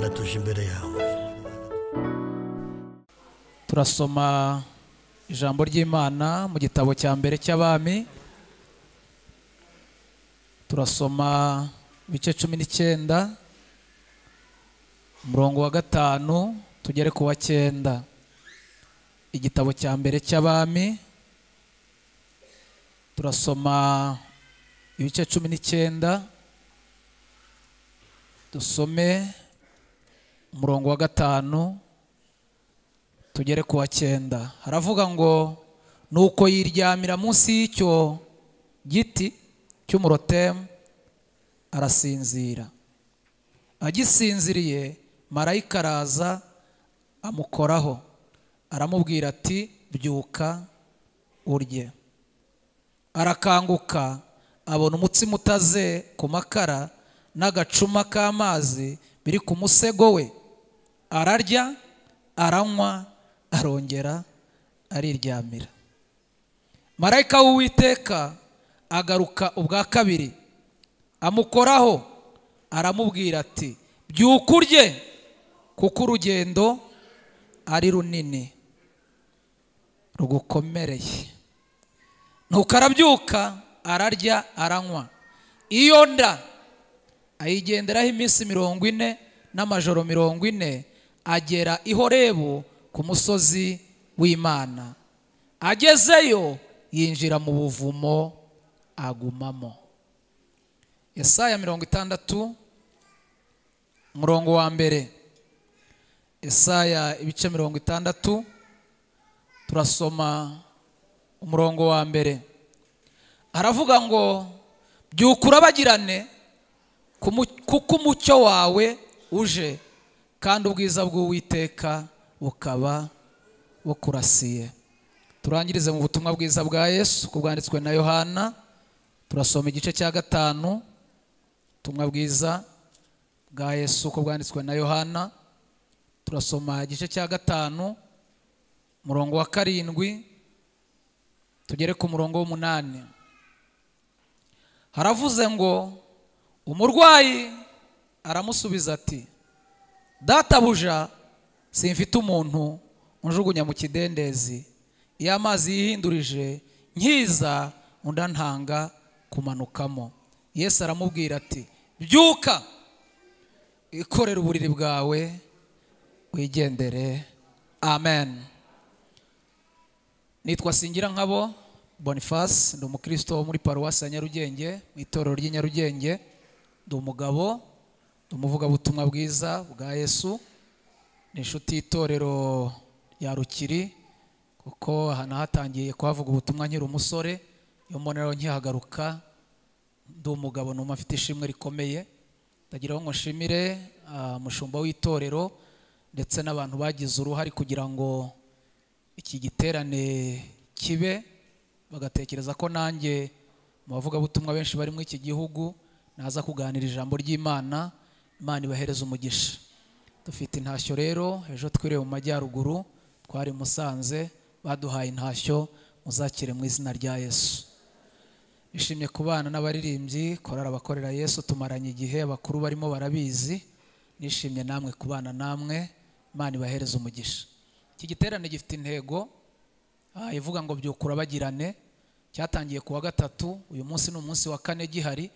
Mana tuje imbere yawe. Turasoma ijambo ry'Imana mu gitabo cya mbere cy'Abami. Turasoma ibice 19 umurongo wa 5 tugere ku wa 9. Igitabo cya mbere cy'Abami turasoma ibice 19 dusome umurongo wa 5 tugere ku wa 9. Haravuga ngo nuko yiryamira munsi y'icyo giti cy'umurotemu arasinzira. Agisinziriye marayika araza amukoraho aramubwira ati byuka urye. Arakanguka abona umutsima utaze ku makara n'agacuma k'amazi biri ku musego we. Ararya aranywa arongera ariryamira. Marayika w'Uwiteka agaruka ubwa kabiri amukoraho aramubwira ati byuka urye kuko urugendo ari runini rugukomereye. Nuko arabyuka ararya aranywa. Iyo nda ayigenderaho iminsi 40 n'amajoro 40 agera i Horebu ku musozi w'Imana. Agezeyo yinjira mu buvumo agumamo. Yesaya 60 umurongo wa mbere. Yesaya ibice 60 turasoma umurongo wa mbere. Aravuga ngo byuka urabagirane kuko umucyo wawe uje kandi ubwiza bw'Uwiteka bukaba bukurasiye. Turangirize mu butumwa bwiza bwa Yesu kubwanditswe na Yohana. Turasoma igice cya 5 ubutumwa bwiza bwa Yesu kubwanditswe na Yohana. Turasoma igice cya 5 umurongo wa 7 tugere ku murongo w'8. Haravuze ngo umurwayi aramusubiza ati databuja simfite umuntu unjugunya mu kidendezi, iyo amazi yihindurije nkiza undantanga kumanukamo. Yesu aramubwira ati byuka ikorera uburiri bwawe wigendere. Amen. Nitwa Singirankabo Boniface, ndi umukristo wo muri paruwasi ya Nyarugenge mu itorero ry'i Nyarugenge. Ndi umugabo, ndi umuvugabutumwa bwiza bwa Yesu, ni inshuti y'itorero ya Rukiri kuko hano hatangiye kuhavuga ubutumwa nkiri umusore. Iyo mbonero nkihagaruka ndi umugabo numva afite ishimwe rikomeye. Ndagira ngo nshimire umushumba w'itorero ndetse n'abantu bagize uruhare kugira ngo iki giterane kibe, bagatekereza ko nanjye mu bavugabutumwa benshi bari muri iki gihugu naza kuganira ijambo ry'Imana. Imana ibahereza umugisha. Dufite intashyo rero, ejo twiriwe mu majyaruguru, twari Musanze, baduhaye intashyo, muzakire mu izina rya Yesu. Nishimye kubana n'abaririmbyi korara abakorera Yesu, tumaranye igihe, abakuru barimo barabizi. Nishimye namwe kubana namwe, Imana ibahereza umugisha. Iki giterane gifite intego ivuga ngo byuka urabagirane. Cyatangiye ku wa 3, uyu munsi ni umunsi wa 4 gihari.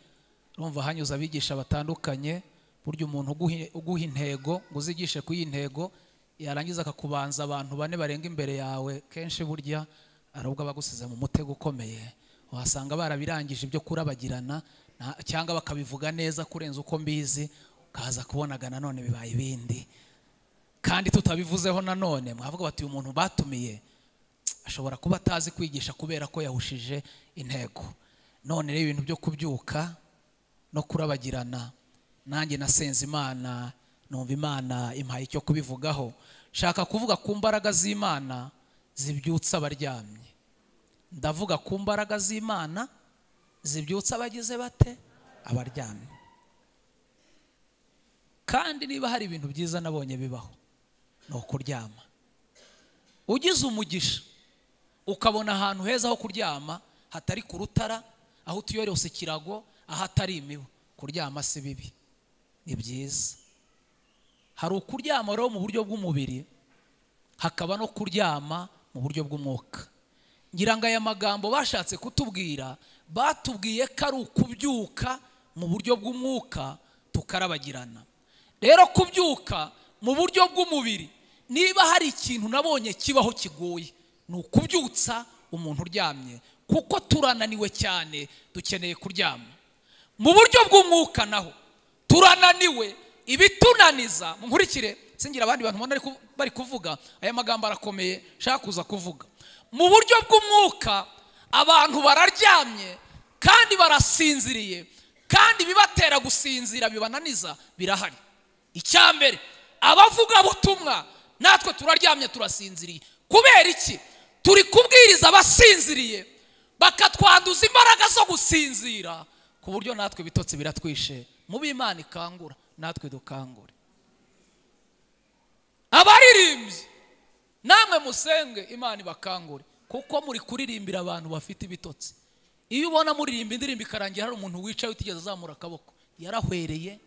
Urumva hanyuze abigisha batandukanye. Buryo umuntu uguha intego ngo uzigishe ku iyi ntego, yarangiza akakubanza abantu 4 barenga imbere yawe, kenshi burya arubwo abagusize mu mutego ukomeye. Wasanga barabirangije ibyo kurabagirana cyangwa bakabivuga neza kurenza uko mbizi, ukaza kubonaga nanone bibaye ibindi. Kandi tutabivuzeho nanone mwavuga bati uyu muntu batumiye ashobora kuba atazi kwigisha kubera ko yahushije intego. None rero ibintu byo kubyuka no kurabagirana, nanjye nasenze Imana, numva Imana impaye icyo kubivugaho. Shaka kuvuga ku mbaraga z'Imana zibyutsa abaryamye. Ndavuga ku mbaraga z'Imana zibyutsa abagize bate? Abaryamye. Kandi niba hari ibintu byiza nabonye bibaho, no kuryama. Ugize umugisha ukabona ahantu heza ho kuryama hatari ku rutara, aho tuyorose ikirago, aho atari imibu, kuryama si bibi, ni byiza. hari ukuryama rero mu buryo bw'umubiri, hakaba no kuryama mu buryo bw'umwuka. Ngira ngo aya magambo bashatse kutubwira, batubwiye ko ari ukubyuka mu buryo bw'umwuka tukarabagirana. Rero kubyuka mu buryo bw'umubiri, niba hari ikintu nabonye kibaho kigoye, ni ukubyutsa umuntu uryamye, kuko turananiwe cyane, dukeneye kuryama. Mu buryo bw'umwuka naho turananiwe, ibitunaniza. Nkurikire, singira abandi bantu mbona bari kuvuga aya magambo arakomeye shaka kuza kuvuga. Mu buryo bw'umwuka abantu bararyamye kandi barasinziriye, kandi bibatera gusinzira bibananiza birahari. Icyambere, abavuga butumwa natwe turaryamye turasinziriye. Kubera iki? Turi kubwiriza abasinziriye, bakatwanduza imbaraga zo gusinzira, ku buryo natwe bitotsi biratwishe. Mu b'Imana ikangura, natwe dukangure. Abaririmbyi namwe musenge Imana ibakangure, kuko muri kuririmbira abantu bafite ibitotsi. Iyo ubona muririmba indirimbo ikarangira hari umuntu wicaye utigeze azamura akaboko, yarahwereye,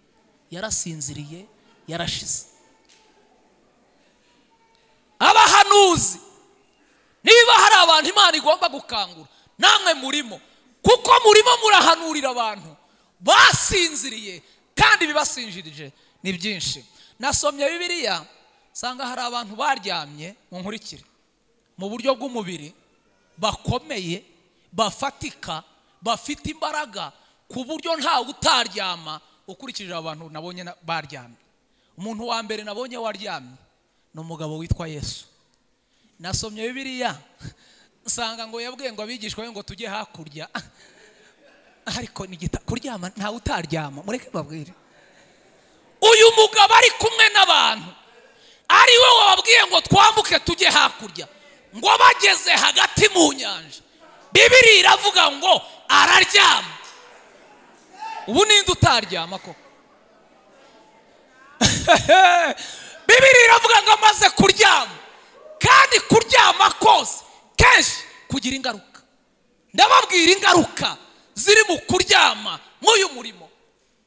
yarasinziriye, yarashize. Abahanuzi, niba hari abantu Imana igomba gukangura, namwe murimo, kuko murimo murahanurira abantu basinziriye, kandi bibasinjirije ni byinshi. Nasomye Bibiliya sanga hari abantu baryamye, mu nkurikire, mu buryo bw'umubiri, bakomeye, bafatika, bafite imbaraga, ku buryo ntawe utaryama. Ukurikije abantu nabonye baryamye, umuntu wa mbere nabonye waryamye ni umugabo witwa Yesu. Nasomye Bibiliya sanga ngo yabwiye ngo abigishwa be ngo tujye hakurya, ariko nigita kuryama ntawe utaryama. Mureke babwire, uyu mugabo ari kumwe n'abantu, ari we wababwiye ngo twambuke tujye hakurya, ngo bageze hagati mu nyanja, Bibiliya iravuga ngo araryama. Ubu ninde utaryama koko? Bibiliya iravuga ngo amaze kuryama, kandi kuryama kose kenshi kugira ingaruka. Ndababwira ingaruka ziri mu kuryama nk'uyu murimo.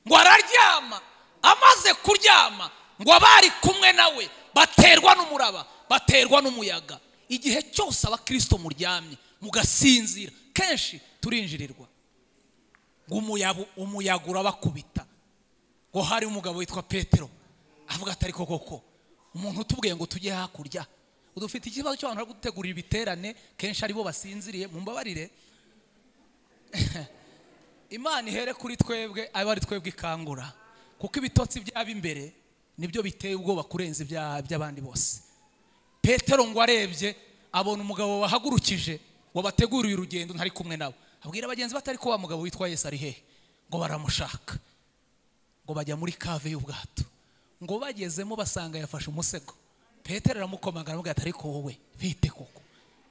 Ngo araryama, amaze kuryama, ngo abari kumwe nawe baterwa n'umuraba, baterwa n'umuyaga. Igihe cyose abakristo muryamye mugasinzira, kenshi turinjirirwa. Ngo umuyaga urabakubita. Ngo hari umugabo witwa Petero avuga atari koko umuntu utubwiye ngo tujye hakurya, udufite ikibazo cy'abantu bari gutegurira ibiterane, kenshi aribo basinziriye. Mumbabarire, Imana ihere kuri twebwe, aba ari twebwe ikangura, kuko ibitotsi byaba imbere nibyo biteye ubwoba kurenza by'abandi bose. Petero ngo arebye abona umugabo bahagurukije ngo bateguriye urugendo ntari kumwe nabo, abwira abagenzi batari ko wa mugabo witwa Yesu ari hehe. Ngo baramushaka, ngo bajya muri kave y'ubwato, ngo bagezemo basanga yafashe umusego. Petero aramukomanga aramubwira ati ariko wowe bite koko,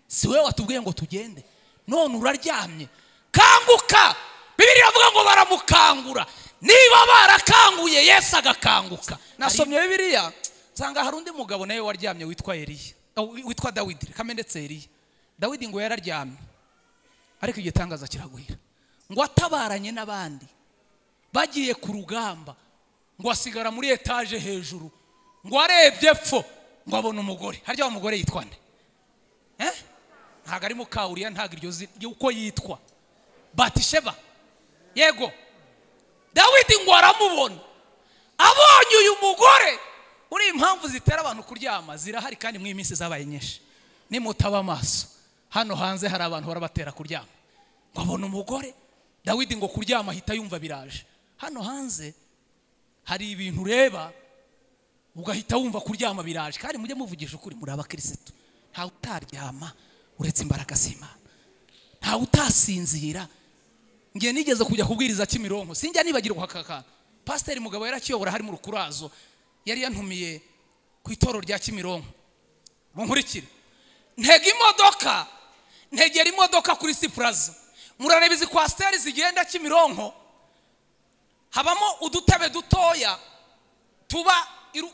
si wewe watubwiye ngo tugende, none uraryamye? Kanguka. Bibiliya iravuga ngo baramukangura. Niba barakanguye Yesu agakanguka. Nasomye Bibiliya nsanga hari undi mugabo nawe waryamye witwa Eliya, witwa Dawidi. Kamendetse Eliya, Dawidi ngo yararyamye, ariko igitangaza kiragwira, ngo atabaranye n'abandi bagiye ku rugamba, ngo asigara muri etaje hejuru, ngo arebye epfo, ngo abona umugore. Harya wa mugore yitwa nde? Ntago ari Mukawuriya, ntago iryo uko yitwa, Batisheba. Yego, Dawidi ngo aramubona. Abonye uyu mugore, uri impamvu zitera abantu kuryama zirahari, kandi mu iminsi zabaye nyinshi. Nimutaba amaso, hano hanze hari abantu barabatera kuryama. Ngo abona umugore, Dawidi ngo kuryama ahita yumva biraje. Hano hanze hari ibintu ureba ugahita wumva kuryama biraje, kandi mujye muvugisha ukuri, muri abakristo. Ntawe utaryama uretse imbaraga z'Imana, ntawe utasinzira. Ngiye nigeze kujya kubwiriza Kimironko, sinjya nibagirwa akaka. Pastor Mugabo yarakiyobora hari mu rukurazo, yari yantumiye ku itoro rya Kimironko. Munkurikire, ntegera imodoka kuri Siplaza. Murareba izi kwasteri zigenda Kimironko, habamo udutebe dutoya tuba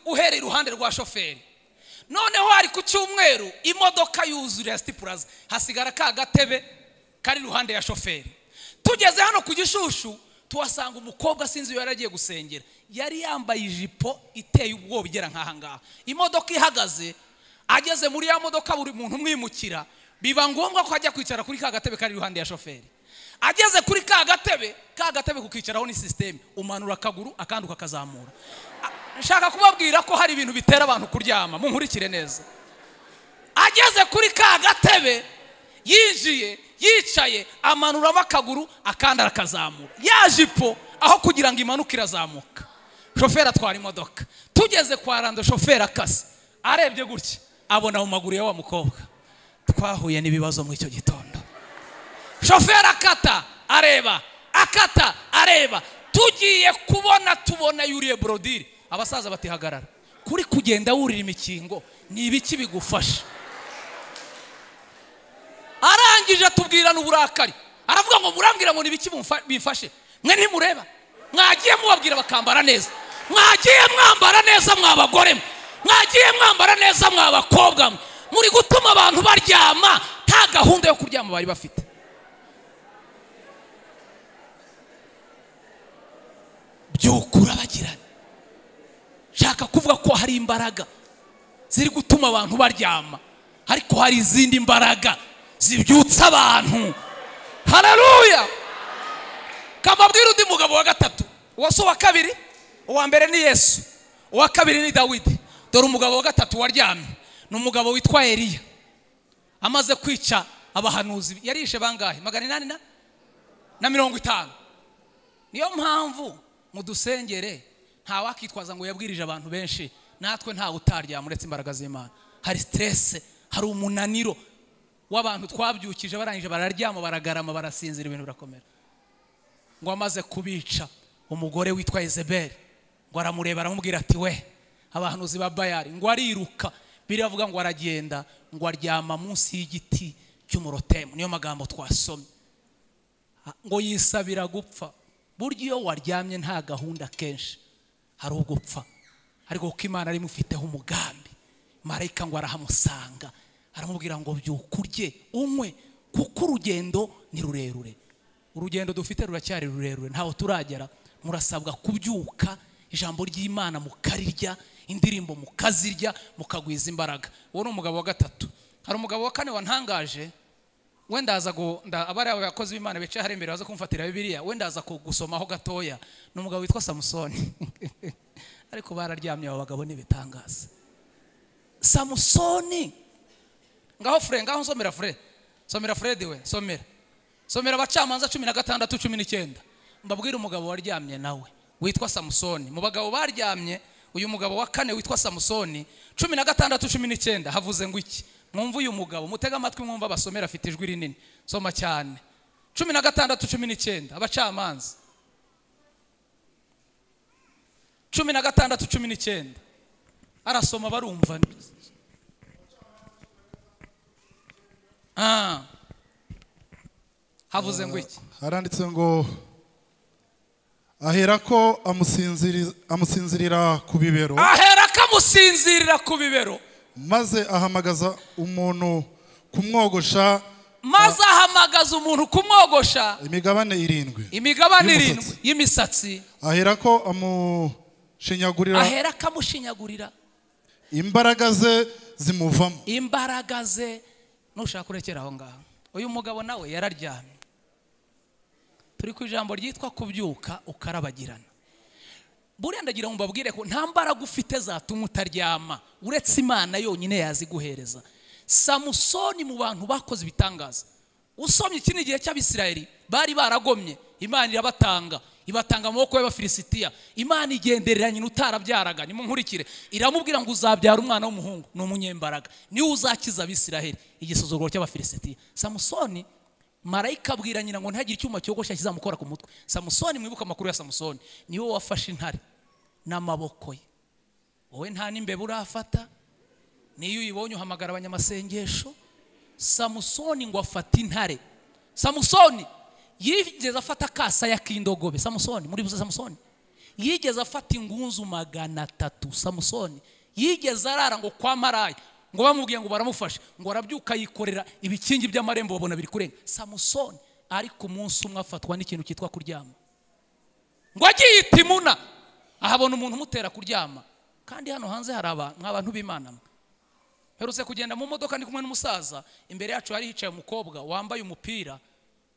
uhereye iruhande rwa shoferi. Noneho hari ku cyumweru imodoka yuzuriye Siplaza, hasigara ka gatebe kari iruhande ya shoferi. Tugeze hano ku Gishushu tuhasanga umukobwa sinzi iyo yaragiye gusengera, yari yambaye ijipo iteye ubwoba igera nk'aha ngaha. Imodoka ihagaze, ageze muri ya modoka buri muntu umwimukira, biba ngombwa ko ajya kwicara kuri ka gatebe kari iruhande ya shoferi. Ageze kuri ka gatebe kukicaraho ni system, umanura akaguru akandi ukakazamura. Nshaka kubabwira ko hari ibintu bitera abantu kuryama, munkurikire neza. Ageze kuri ka gatebe, yinjiye yicaye, amanuramo akaguru akandi arakazamura. Ya jipo aho kugira ngo imanuke irazamuka. Shoferi atwara imodoka. Tugeze kwa rando, shoferi akase, arebye gutya abona mu maguru ya wa mukobwa. Twahuye n'ibibazo muri icyo gitondo. Shoferi akata areba, akata areba, tugiye tubona yuriye brodire. Abasaza bati hagarara, kuri kugenda wurira imikingo ni ibiki bigufasha? Arangije atubwirana uburakari, aravuga ngo murambwira ngo ni ibiki bimfashe? Mwe ntimureba? Mwagiye mubabwira bakambara neza, mwagiye mwambara neza mwabagore, mwagiye mwambara neza mwabakobwa, muri gutuma abantu baryama nta gahunda yo kuryama bari bafite. Byukura bagirana. Shaka kuvuga ko hari imbaraga ziri gutuma abantu baryama, ariko hari izindi mbaraga zibyutsa abantu. Haleluya! Kamabwira undi mugabo wa gatatu, uwaso wa kabiri, uwa mbere ni Yesu, uwa kabiri ni Dawidi. Dore umugabo wa gatatu waryamye ni umugabo witwa Eliya. Amaze kwica abahanuzi, yarishe bangahe? 850. Niyo mpamvu mudusengere nta wakitwaza ngo yabwirije abantu benshi. Natwe nta utaryama uretse imbaraga z'Imana. Hari stress, hari umunaniro w'abantu twabyukije barangije bararyama, baragarama, barasinzira, ibintu birakomera. Ngo amaze kubica umugore witwa Yezebeli, ngo aramureba aramubwira ati we, abahanuzi ba Bayali, ngo ariruka. Biravuga ngo aragenda, ngo aryama munsi y'igiti cy'umurotemu. Niyo magambo twasomye. Ngo yisabira gupfa. Burya iyo waryamye nta gahunda kenshi hari ugupfa, ariko kuko Imana ari mufiteho umugambi, marayika ngo arahamusanga, aramubwira ngo byukurye unywe, kuko urugendo ni rurerure. Urugendo dufite ruracyari rurerure, ntaho turagera. Murasabwa kubyuka, ijambo ry'Imana mukarirya, indirimbo mukazirya, mukagwiza imbaraga. Uwo ni umugabo wa gatatu. Hari umugabo wa kane wantangaje, wenda aza abari abakozi b'Imana bicaye hari imbere baza kumfatira Bibiliya, wenda aza kugusomaho gatoya. Ni umugabo witwa Samusoni. Ariko bararyamye abo bagabo n'ibitangaza. Samusoni, ngaho Fred, ngaho nsomera Fred. Somera Fred we, somera Abacamanza 16:19. Mbabwira umugabo waryamye nawe witwa Samusoni. Mu bagabo baryamye, uyu mugabo wa kane witwa Samusoni 16:19 havuze ngo iki? Mwumva uyu mugabo, mutega amatwi mwumva basomera, afite ijwi rinini. Soma cyane. 16:19 Abacamanza 16:19 arasoma barumva. Havuze ngo iki? Haranditse ngo aherako amusinzirira ku bibero. Aherako amusinzirira ku bibero. Maze ahamagaza umuntu kumwogosha. Maze ahamagaza umuntu kumwogosha imigabane 7. Imigabane 7 y'imisatsi. Aherako amushinyagurira. Aherako amushinyagurira. Imbaraga ze zimuvamo. Imbaraga ze. Nushaka kurekera aho ngaho. Uyu mugabo nawe yararyamye. Turi ku ijambo ryitwa kubyuka ukarabagirana. Buriya ndagira ngo mbabwire ko nta mbaraga ufite zatuma utaryama uretse Imana yonyine yaziguhereza. Samusoni mu bantu bakoze ibitangaza. Usomye ikindi gihe cy'Abisirayeli bari baragomye, Imana irabatanga, ibatanga mu maboko y'Abafilisitiya. Imana igenderera nyina utarabyaraga, nimunkurikire, iramubwira ngo uzabyara umwana w'umuhungu, ni umunyembaraga, niwe uzakiza Abisirayeli igisuzuguro cy'Abafilisitiya. Samusoni, marayika abwira nyina ngo ntagire icyuma cyogosha kizamukora ku mutwe. Samusoni, mwibuka amakuru ya Samusoni, niwe wafashe intare n'amaboko ye. Wowe nta n'imbeba urafata, niyo uyibonye uhamagara abanyamasengesho. Samusoni ngo afata intare. Samusoni yigeze afata kasa ya kindogobe. Samusoni, muri buze Samusoni yigeze afata ingunzu 300. Samusoni yigeze arara ngo kwa maraya, ngo bamubwiye ngo baramufasha, ngo arabyuka yikorera ibikingi by'amarembo babona biri kurenga. Samusoni ariko umunsi umwe afatwa n'ikintu cyitwa kuryama. ngo agiye itimuna ahabona umuntu umutera kuryama. Kandi hano hanze hari abantu b'Imana. Herutse kugenda mu modoka ndi kumwe n'umusaza, imbere yacu hari hicaye umukobwa wambaye umupira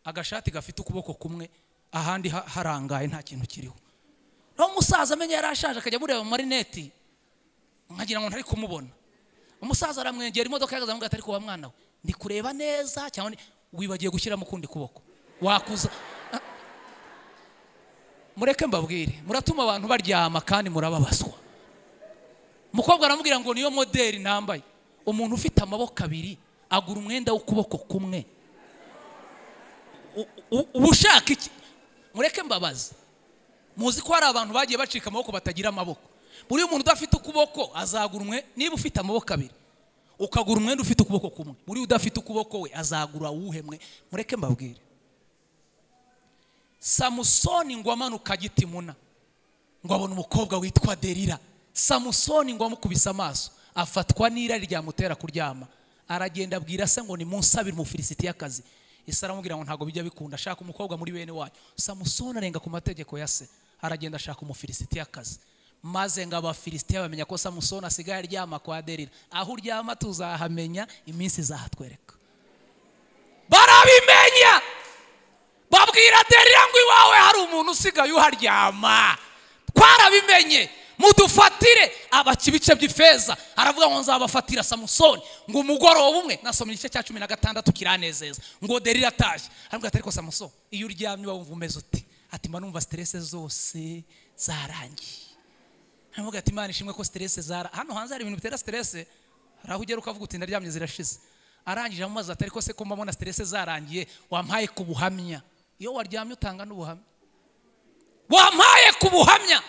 agashati gafite ukuboko kumwe, ahandi harangaye nta kintu kiriho. No umusaza amenye yarashaje akajya mureba mu marineti, nkagira ngo ntari kumubona. Umusaza aramwegera, imodoka yagaza ngo atari kuba mwana we, ndi kureba neza cyangwa wibagiye gushyira mu kundi kuboko wakuza. Mureke mbabwire, muratuma abantu baryama kandi murababaswa. Umukobwa aramubwira ngo niyo modeli nambaye. Umuntu ufite amaboko abiri agura umwenda w'ukuboko kumwe. Ubushaka iki? Mureke mbabaza. Muzi ko hari abantu bagiye bacika amaboko batagira amaboko. Buri umuntu udafite ukuboko azagura umwe. Niba ufite amaboko abiri ukagura umwenda ufite ukuboko kumwe, buri udafite ukuboko we azagura uwuhemwe. Mureke mbabwire, Samusoni ngo amanuka gitimuna ngo abona umukobwa witwa Delila. Samusoni ngo amukubise amaso, afatwa n'irari ryamutera kuryama. Aragenda abwira se ngo ni munsabire umufilisitiyakazi. Ise aramubwira ngo ntago bijya bikunda, ashaka umukobwa muri bene wanyu. Samusoni arenga ku mategeko ya se, aragenda ashaka umufilisitiyakazi. Maze ngo abafilisitiya bamenya ko Samusoni asigaye aryama kwa Delila. Aho uryama tuzahamenya, iminsi izahatwereka. Barabimenya, babwira Delila ngo iwawe hari umuntu usigaye uharyama. Twarabimenye, mudufatire abakibice by'ifeza. Aravuga ngo nzabafatira Samusoni ngo umugoroba umwe. Nasomye igice cya 16 kiranezeza ngo Delila atashye. Aravuga ati ariko Samusoni, iyo uryamye wumva umeze uti? Ati mba numva stress zose zarangiye. Aravuga ati Imana ishimwe ko stress zara. Hano hanze hari ibintu bitera stress. Araho ugera ukavuga uti ndaryamye zirashize. Arangije amumaza ati ariko se ko mbona stress zarangiye wampaye ku buhamya. Iyo waryamye utanga n'ubuhamya. Wampaye ku buhamya.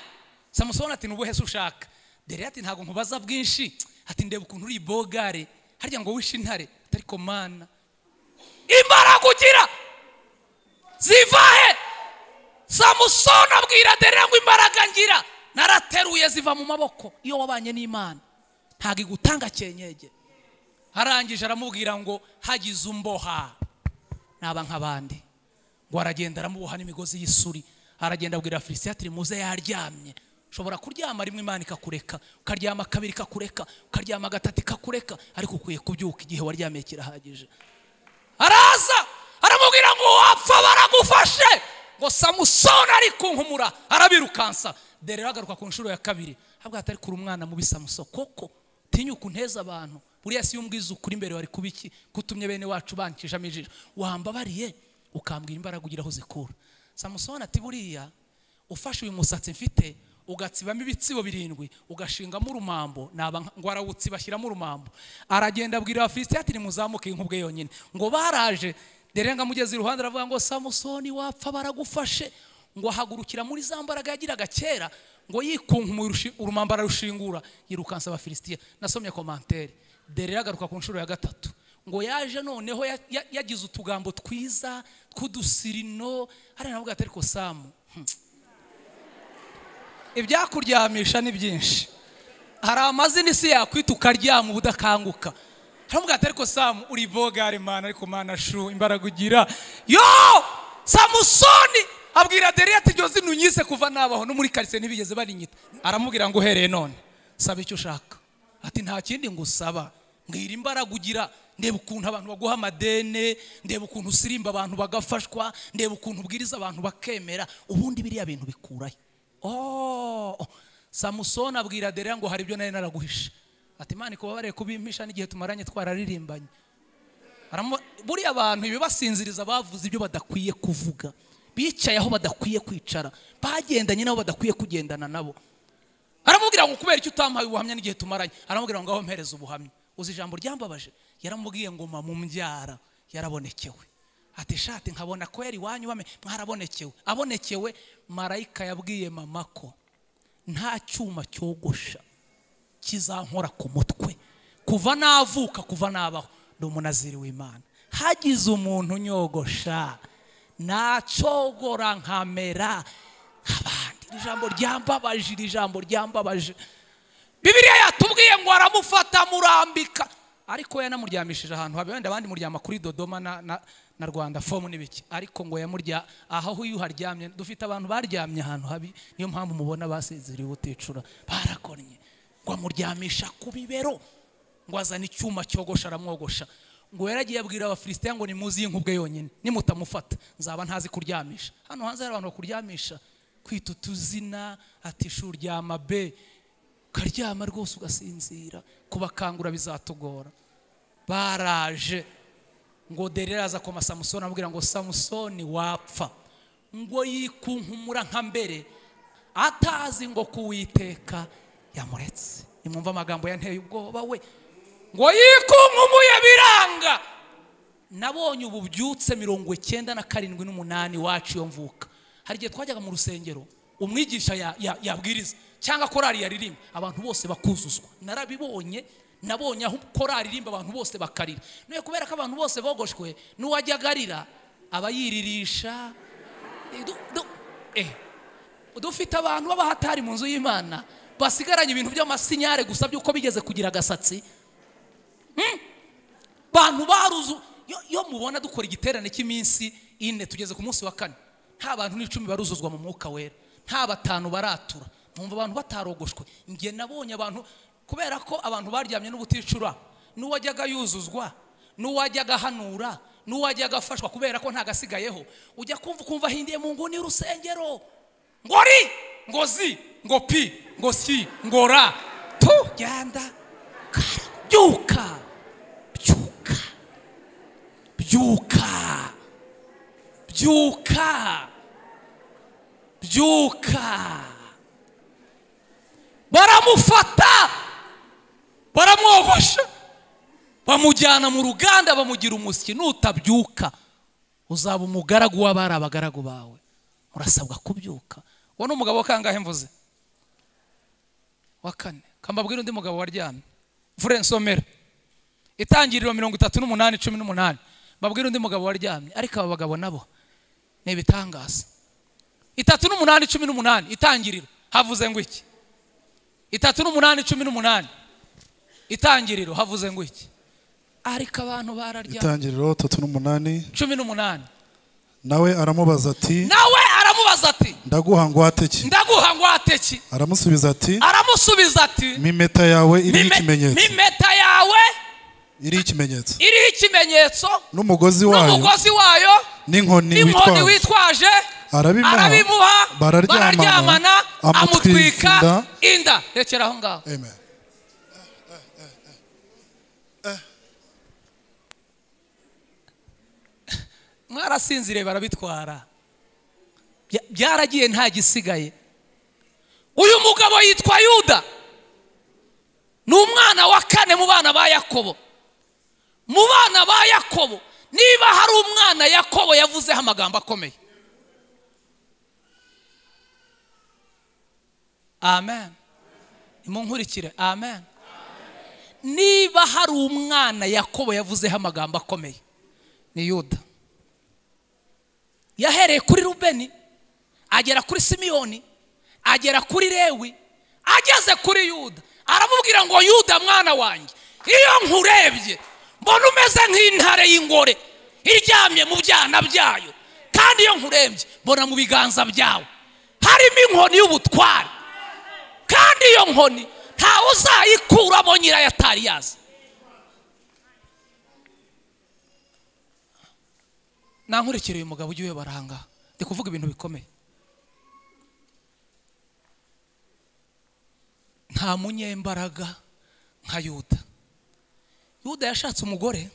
Samusoni ati nubuhe se ushaka? Delila ati ntago nkubaza bwinshi. Ati ndeba ukuntu uri bogare, harya ngo wishe intare. Ariko Mana, imbaraga ugira zivahe? Samusoni abwira Delila ngo imbaraga ngira narateruye ziva mu maboko. Iyo wabanye n'Imana ntago igutanga cyenyege. Arangije aramubwira ngo hagize umboha naba nk'abandi. Ngo aragenda aramuboha n'imigozi y'isuri. Aragenda abwira Filisitiya ati muze yaryamye. Ushobora kuryama rimwe Imana ikakureka, ukaryama kabiri ikakureka, ukaryama gatatu ikakureka, ariko ukwiye kubyuka igihe waryamiye kirahagije. Araza aramubwira ngo wapfa baragufashe. Ngo Samusoni ari kunkumura arabirukansa. Delila agaruka ku nshuro ya kabiri. Habwa atari kuri umwana mubi Samusoni koko tinyuka unteza abantu. Buriya si umbwiza ukuri imbere wari kubiki kutumye bene wacu bankishamo ijisho. Wambabariye ukambwira imbaraga ugira aho zikura. Samusoni ati buriya ufashe uyu musatsi mfite ugatsibamo ibitsibo 7 ugashingamo urumambo naba ngo arawutsi bashyiramo urumambo. Aragenda abwira Abafilisitiya ati muzamuke inkubwe yonyine. Ngo baraje Delila ngamugeze iruhande aravuga ngo Samusoni wapfa baragufashe. Ngo hagurukira muri za mbaraga yagiraga kera ngo yikunkumura urumambo ararushingura yirukansa Abafilisitiya. Nasomye commentaire, Delila agaruka ku nshuro ya 3 ngo yaje noneho yagize utugambo twiza tw'udusirino. Ari navuga ati ariko Samu, ibyakuryamisha ni byinshi. Hari amazina isi yakwita ukaryama ubudakanguka. Aravuga ati ariko Samu uri bogare Mana, ariko Mana shu imbaraga ugira. Yo Samusoni abwira Delila ati ryo zino unyise kuva nabaho no muri quartier ntibigeze barinyita. Aramubwira ngo uhereye none saba icyo ushaka. Ati nta kindi ngusaba, mbwira imbaraga ugira. Ndeba ukuntu abantu baguha amadene, ndeba ukuntu usirimba abantu bagafashwa, ndeba ukuntu ubwiriza abantu bakemera. Ubundi biriya bintu bikurahe? Samusoni abwira Delila ngo hari ibyo nari naraguhisha. Ati Imana ikubabarire kubimpisha n'igihe tumaranye twararirimbanye. Buriya abantu ibibasinziriza bavuze ibyo badakwiye kuvuga, bicaye aho badakwiye kwicara, bagendanye nabo badakwiye kugendana nabo. Aramubwira ngo kubera icyo utampaye ubuhamya n'igihe tumaranye. Aramubwira ngo aho mpereza ubuhamya. Uzi ijambo ryambabaje, yaramubwiye ngo mama umbyara yarabonekewe. Ati shati nkabona ko yari wanyu bame mwarabonekewe. Abonekewe marayika yabwiye mama ko nta cyuma cyogosha kizankora ku mutwe kuva navuka kuva nabaho ndi umunaziri w'Imana. Hagize umuntu nyogosha nacogora nkamera nk'abandi. Ijambo ryambabaje. Bibiliya yatubwiye ngo aramufata murambika, ariko yanamuryamishije ahantu habe. Wenda abandi muryama kuri Dodoma na Rwanda fomu n'ibiki, ariko ngo yamurya aho iyo haryamye. Dufite abantu baryamye ahantu habi, niyo mpamvu mubona basezeriwe uticura, barakonye. Ngo amuryamisha ku bibero, ngo azana icyuma cyogosha aramwogosha. Ngo yaragiye abwira abafilisitiya ngo nimuzi inkubwe yonyine, nimutamufata nzaba ntazi kuryamisha. Hano hanze hari abantu bakuryamisha kwita utuzina, ati shuri ryama be, ukaryama rwose ugasinzira, kubakangura bizatugora. Baraje ngo Delila aza kwa Samusoni amubwira ngo Samusoni wapfa. Ngo yikunkumura nka mbere, atazi ngo kuwiteka yamuretse. Nimwumva amagambo yanteye ubwoba we. Ngo yikunkumuye biranga. Nabonye ububyutse 97 wacu yo mvuka. Hari igihe twajyaga mu rusengero, umwigisha yabwiriza cyangwa korari yaririmba, abantu bose bakuzuzwa. Narabibonye, nabonye aho korari ririmba abantu bose bakarira. Niyo kubera ko abantu bose bogoshwe, n'uwajyagarira abayiririsha. Dufite abantu b'abahatari mu nzu y'Imana basigaranye ibintu by'amasinyare gusa byuko bigeze kugira agasatsi. Bantu baruzu yo mubona dukora igiterane cy'iminsi 4 tugeze ku munsi wa 4, nta bantu n'10 baruzuzwa mu mwuka wera, nta 5 baratura. Numva abantu batarogoshwe. Ngiye nabonye abantu, kubera ko abantu baryamye n'ubuticura, n'uwajyaga yuzuzwa, n'uwajyaga hanura, n'uwajyaga afashwa, kubera ko nta gasigayeho. Ujya kumva hindiye mu nguni y'urusengero, ngori ngozi ngo pi ngo si ngora tu genda byuka byuka byuka byuka byuka. Baramufata, baramwogosha, bamujyana mu ruganda, bamugira umusyi. Nutabyuka uzaba umugaragu w'abari abagaragu bawe. Urasabwa kubyuka. Wano umugabo kangahe mvuze? Wa 4. Kambabwira undi mugabo waryamye. Vure nsomera Itangiriro 38:18. Babwira undi mugabo waryamye. Ariko aba bagabo nabo ne bitangaza. 38:18 Itangiriro havuze ngo iki? 38:18 Itangiriro havuze ngo iki? Ariko abantu bararyamye. Itangiriro 38:18. Nawe aramubaza ati ndaguha ngwate ki? Aramusubiza ati mimeta yawe iriho ikimenyetso n'umugozi wayo n'inkoni witwaje. Arabimuha, bararyamana, amutwika inda. Rekera aho ngaho. Amen. Mwarasinzire barabitwara, byaragiye nta gisigaye. Uyu mugabo yitwa Yuda, ni umwana wa 4 mu bana ba Yakobo. Mu bana ba Yakobo, niba hari umwana Yakobo yavuzeho amagambo akomeye. Amen. Imunkurikire. Amen. Niba hari umwana Yakobo yavuzeho amagambo akomeye, ni Yuda. Yahereye kuri Rubeni, agera kuri Simiyoni, agera kuri Lewi, ageze kuri Yuda. Aramubwira ngo Yuda mwana wanjye, iyo nkurebye mbona umeze nk'intare y'ingore iryamye mu byana byayo, kandi iyo nkurebye mbona mu biganza byawe harimo inkoni y'ubutware, kandi iyo nkoni ntawe uzayikuramo nyirayo atari yazi. Nankurikira uyu mugabo ujye baranga, ndi kuvuga ibintu bikomeye. Nta munyembaraga nka Yuda. Yuda yashatse umugore,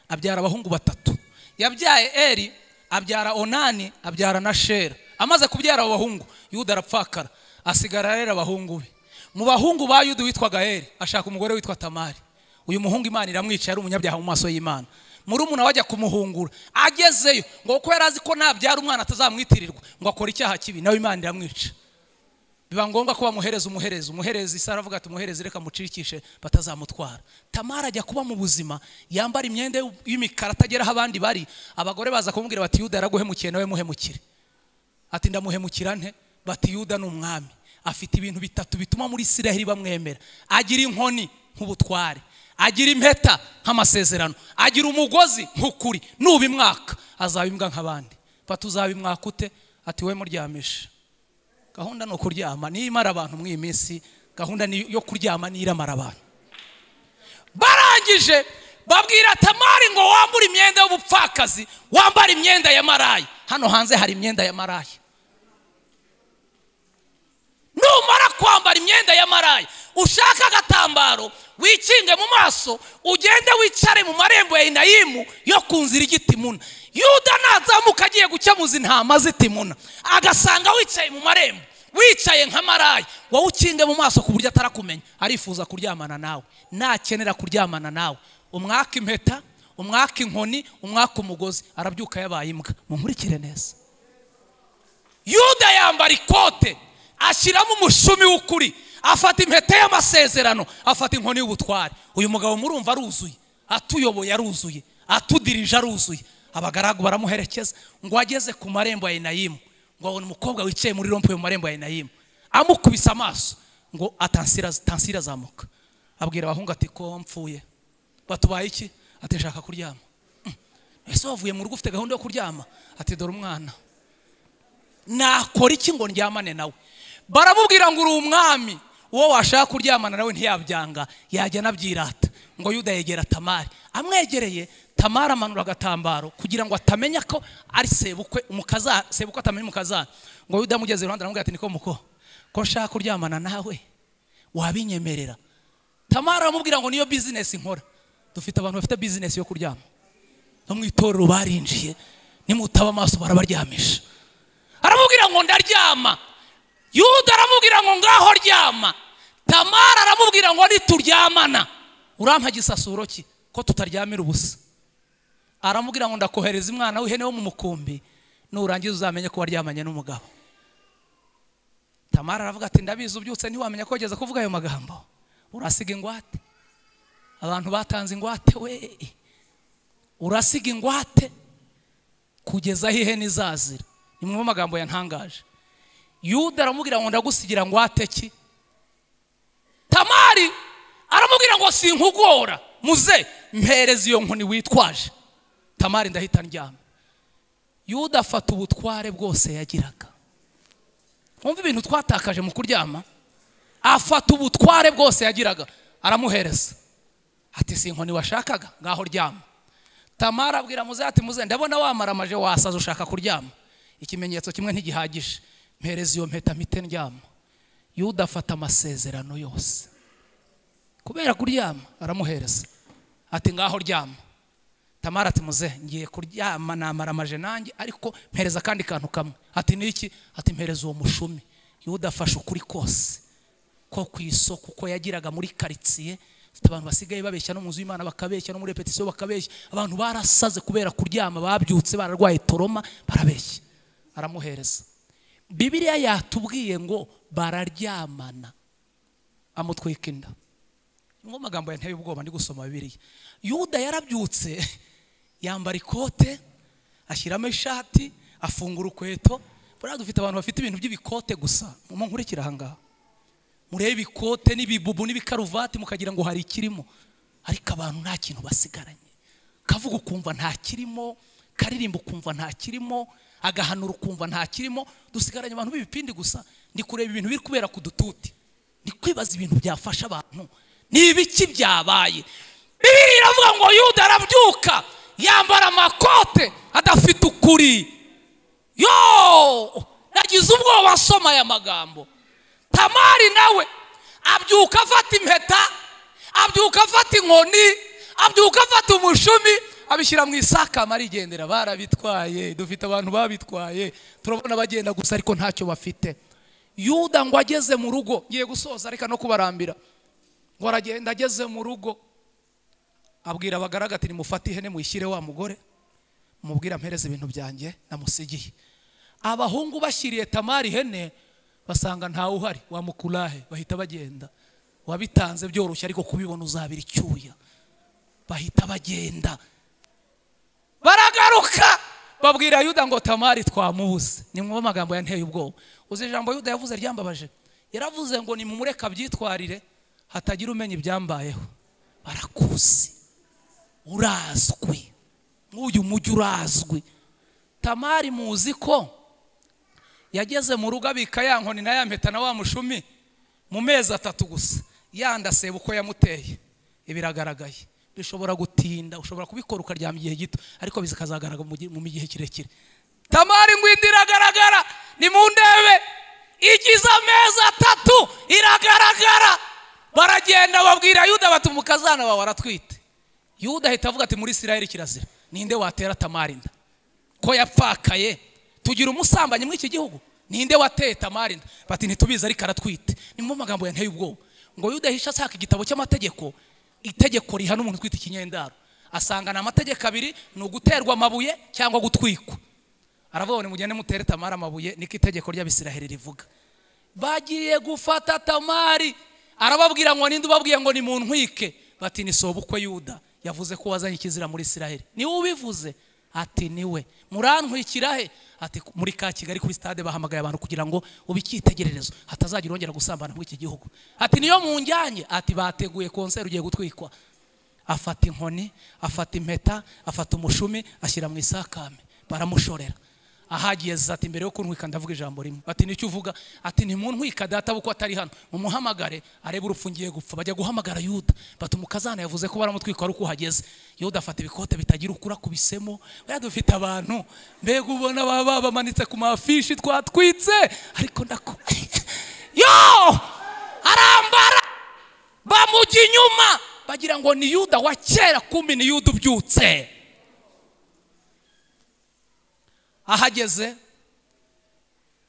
abyara abahungu 3. Yabyaye Eri, abyara Onani, abyara na Shera. Amaze kubyara abo bahungu, Yuda arapfakara, asigara rero abahungu be. Mu bahungu ba Yuda witwaga Eri, ashaka umugore witwa Tamari. Uyu muhungu Imana iramwica, ari umunyabyaha mu maso y'Imana. Murumuna wajya kumuhungura, agezeyo ngo uko yarazi ko nabyara umwana atazamwitirirwa, ngo akora icyaha kibi, nawe Imana iramwica. Biba ngombwa ko bamuhereza umuhereza Isara avuga ati umuhereza reka mucirikishe batazamutwara. Tamara ajya kuba mu buzima, yambara imyenda y'imikara atagera aho abandi bari. Abagore baza kumubwira bati Yuda yaraguhemukiye, nawe muhemukire. Ati ndamuhemukira nte? Bati Yuda ni umwami, afite ibintu 3 bituma muri Isiraheli bamwemera. Agira inkoni nk'ubutware, agira impeta nk'amasezerano, agira umugozi nk'ukuri. Nuba imwaka azaba imbwa nk'abandi. Fata uzaba imwaka ute? Ati we muryamisha. Gahunda no kuryama nimara abantu mu iminsi, gahunda ni yo kuryama niramara abantu. Barangije babwira Tamari ngo wambure imyenda y'ubupfakazi, wambara imyenda ya maraya. Hano hanze hari imyenda ya maraya. Numara kwambara imyenda ya maraya, ushaka agatambaro wikinge mu maso, ugende wicare mu marembo ya Enayimu yo kunzira igitimuna. Yuda nazamuka agiye gucyamuza intama zitimuna, agasanga wicaye mu marembo, wicaye nka maraya, wowe ukinge mu maso ku buryo atarakumenya. Arifuza kuryamana nawe, nakenera kuryamana nawe, umwaka impeta, umwaka inkoni, umwaka umugozi, arabyuka yabaye imbwa. Munkurikire neza. Yuda yambara ikote, ashyiramo umushumi w'ukuri, afata impeta y'amasezerano, afata inkoni y'ubutware. Uyu mugabo murumva aruzuye, atuyoboye aruzuye, atudirije aruzuye. Abagaragu baramuherekeza ngo ageze ku marembo ya Enayimu, ngo abone umukobwa wicaye muri rompo mu marembo ya Enayimu, amukubise amaso ngo tansira azamuka. Abwira abahungu ati ko mpfuye. Batubaye iki? Ati nshaka kuryama. Ese wavuye mu rugo ufite gahunda yo kuryama? Ati dore umwana, nakora iki ngo ndyamane nawe? Baramubwira ngo uri umwami, uwo washaka kuryamana nawe ntiyabyanga, yajya nabyirata. Ngo Yuda yegera Tamari, amwegereye. Tamari amanura agatambaro kugira ngo atamenya ko ari sebukwe, sebukwe atamenya umukazana. Ngo Yuda amugeze iruhande aramubwira ati niko muko, ko nshaka kuryamana nawe wabinyemerera? Tamari aramubwira ngo niyo business nkora. Dufite abantu bafite business yo kuryama, no mu itorero barinjiye, nimutaba amaso barabaryamisha. Aramubwira ngo ndaryama. Yuda aramubwira ngo ngaho ryama. Tamari aramubwira ngo nituryamana urampa gisasuro ki ko tutaryamira ubusa? Aramubwira ngo ndakohereza umwana w'ihene wo mu mukumbi, nurangiza uzamenye ko waryamanye n'umugabo. Tamari aravuga ati ndabizi ubyutse ntiwamenya ko wageze kuvuga ayo magambo, urasiga ingwate. Abantu batanze ingwate we, urasiga ingwate kugeza aho ihene izazira. Ni mu magambo yantangaje. Yuda aramubwira ngo ndagusigira ngwate ki? Tamari aramubwira ngo sinkugora, muze mpereza iyo nkoni witwaje. Tamari ndahita ndyama. Yuda afata ubutware bwose yagiraga. Umva ibintu twatakaje mu kuryama. Afata ubutware bwose yagiraga, aramuhereza. Ati si inkoni washakaga, ngaho ryama. Tamari abwira muze ati muze ndabona wamaramaje wasaza ushaka kuryama. Ikimenyetso kimwe ntigihagije, mpereza iyo mpeta mpite ndyama. Yuda afata amasezerano yose kubera kuryama, aramuhereza. Ati ngaho ryama. Tamari ati muze ngiye kuryama namaramaje nanjye, ariko mpereza kandi kantu kamwe. Ati niki? Ati mpereza uwo mushumi. Yuda afashe ukuri kose ko kwisoko uko yagiraga muri quartier. Abantu basigaye babeshya no mu nzu y'Imana bakabeshya, no muri repetition bakabeshya. Abantu barasaze kubera kuryama, babyutse bararwaye toroma, barabeshya. Aramuhereza. Bibiliya yatubwiye ngo bararyamana, amutwika inda. Ngo magambo yanteye ubwoba ndi gusoma Bibiliya. Yuda yarabyutse, yambara ikote, ashyiramo ishati, afungura ukweto. Buriya dufite abantu bafite ibintu by'ibikote gusa. Munkurikira ahangaha, murebe ikote n'ibibubu n'ibikaruvati mukagira ngo hari ikirimo, ariko abantu nta kintu basigaranye. Kavuga ukumva nta kirimo, karirimba ukumva nta kirimo, agahanura ukumva nta kirimo. Dusigaranye abantu b'ibipindi gusa. Ndi kureba ibintu biri kubera ku dututi, ndi kwibaza ibintu byafasha abantu ni ibiki byabaye. Bibiliya iravuga ngo Yuda arabyuka, yambara amakote adafite ukuri. Yo, nagize ubwoba asoma aya magambo. Tamari nawe abyuka afata impeta, abyuka afata inkoni, abyuka afata umushumi, abishyira mu isaka marigendera. Barabitwaye, dufite abantu babitwaye, turabona bagenda gusa ariko ntacyo bafite. Yuda ngo ageze mu rugo, ngiye gusoza ariko no kubarambira, ngo aragenda ageze mu rugo, abwira abagaraga ati nimufate ihene muyishyire wa mugore, mubwira mpereze ibintu byanjye namusigiye. Abahungu bashyiriye Tamari ihene, basanga ntawe uhari, wamukurahe, bahita bagenda. Wabitanze byoroshye ariko kubibona uzabira icyuya. Bahita bagenda, baragaruka babwira Yuda ngo Tamari twamubuze. Ni mu magambo yanteye ubwoba. Uzi ijambo Yuda yavuze ryambabaje. Yaravuze ngo nimumureka byitwarire, hatagira umenya ibyambayeho. barakuzi, urazwi, nk'uyu mujyi urazwi. Tamari muzi ko yageze mu rugo abika ya nkoni na ya mpeta na wa mushumi mu mezi 3 gusa, yandaseba uko yamuteye. Ibiragaragaye, bishobora gutinda, ushobora kubikora ukaryama igihe gito, ariko bizakazagaragara mu gihe kirekire. Tamari ngo indiragaragara, ni mu ndebe, igize amezi 3 iragaragara. Baragenda babwira Yuda bati umukazana wawe aratwite. Yuda ahita avuga ati muri Isirayeli kirazira, ninde watera Tamari inda? Ko yapfakaye, tugira umusambanyi muri iki gihugu, ninde wateye Tamari inda? Bati ntitubizi ariko aratwite. Ni mu magambo yanteye ubwoba. Ngo Yuda hisha asaka igitabo cy'amategeko, itegeko rihana umuntu twita ikinyendaro. Asanga na amategeko 2, ni uguterwa amabuye cyangwa gutwikwa. Aravuga ngo mugende mutere Tamari amabuye, niko itegeko ry'Abisiraheli rivuga. Bagiye gufata Tamari, arababwira ngo ninde ubabwiye ngo ni mu ntwike? Bati ni sobukwe Yuda, yavuze ko wazanye ikizira muri Isiraheli. Ni ubivuze? Ati niwe. Murantwikira he? Ati muri ka Kigali kuri stade bahamagaye abantu kugira ngo ubikitegererezo hatazagira ongera gusambana muri iki gihugu. Ati niyo mu njyanye. Ati bateguye concert ugiye gutwikwa. Afata inkoni, afata impeta, afata umushumi, ashyira mu isakame, baramushorera. Ahagiye ati mbere yo kuntwika ndavuga ijambo rimwe. Ati nicyo uvuga? Ati ni mu ntwika data buko atari hano, mumuhamagare arebe urufungiye gupfa. Bajya guhamagara Yuda, bati umukazana yavuze ko baramutwika ari uko hageze. Yuda afata ibikote bitagira ukura kubisemo. Baya dufite abantu mbega ubona baba bamanitse ku mafishi twatwitse, ariko ndako yo arambara bamujya inyuma bagira ngo ni Yuda wa kera, kumbi ni Yuda ubyutse. Ahageze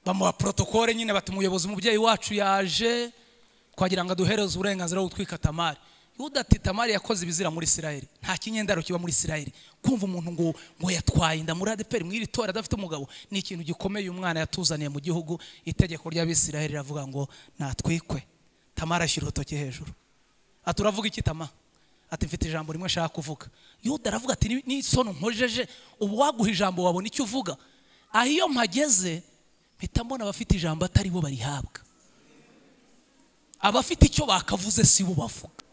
bamuha protokole nyine, bati umuyobozi umubyeyi wacu yaje twagira ngo aduhereze uburenganzira bwo gutwika Tamari. Yuda ati Tamari yakoze ibizira muri Isirayeli, nta kinyendaro kiba muri Isirayeli. Kumva umuntu ngo yatwaye inda muri ADPR mwiri tora adafite umugabo ni ikintu gikomeye. Umwana yatuzaniye mu gihugu, itegeko ry'Abisirayeli ravuga ngo natwikwe. Tamari ashyira urutoki hejuru, ati uravuga iki Tama? Ati mfite ijambo rimwe nshaka kuvuga. Yuda aravuga ati ni sono nkojeje, ubu waguha ijambo wabona icyo uvuga? Aho iyo mpageze mpita mbona abafite ijambo atari bo barihabwa, abafite icyo bakavuze si bo bavuga.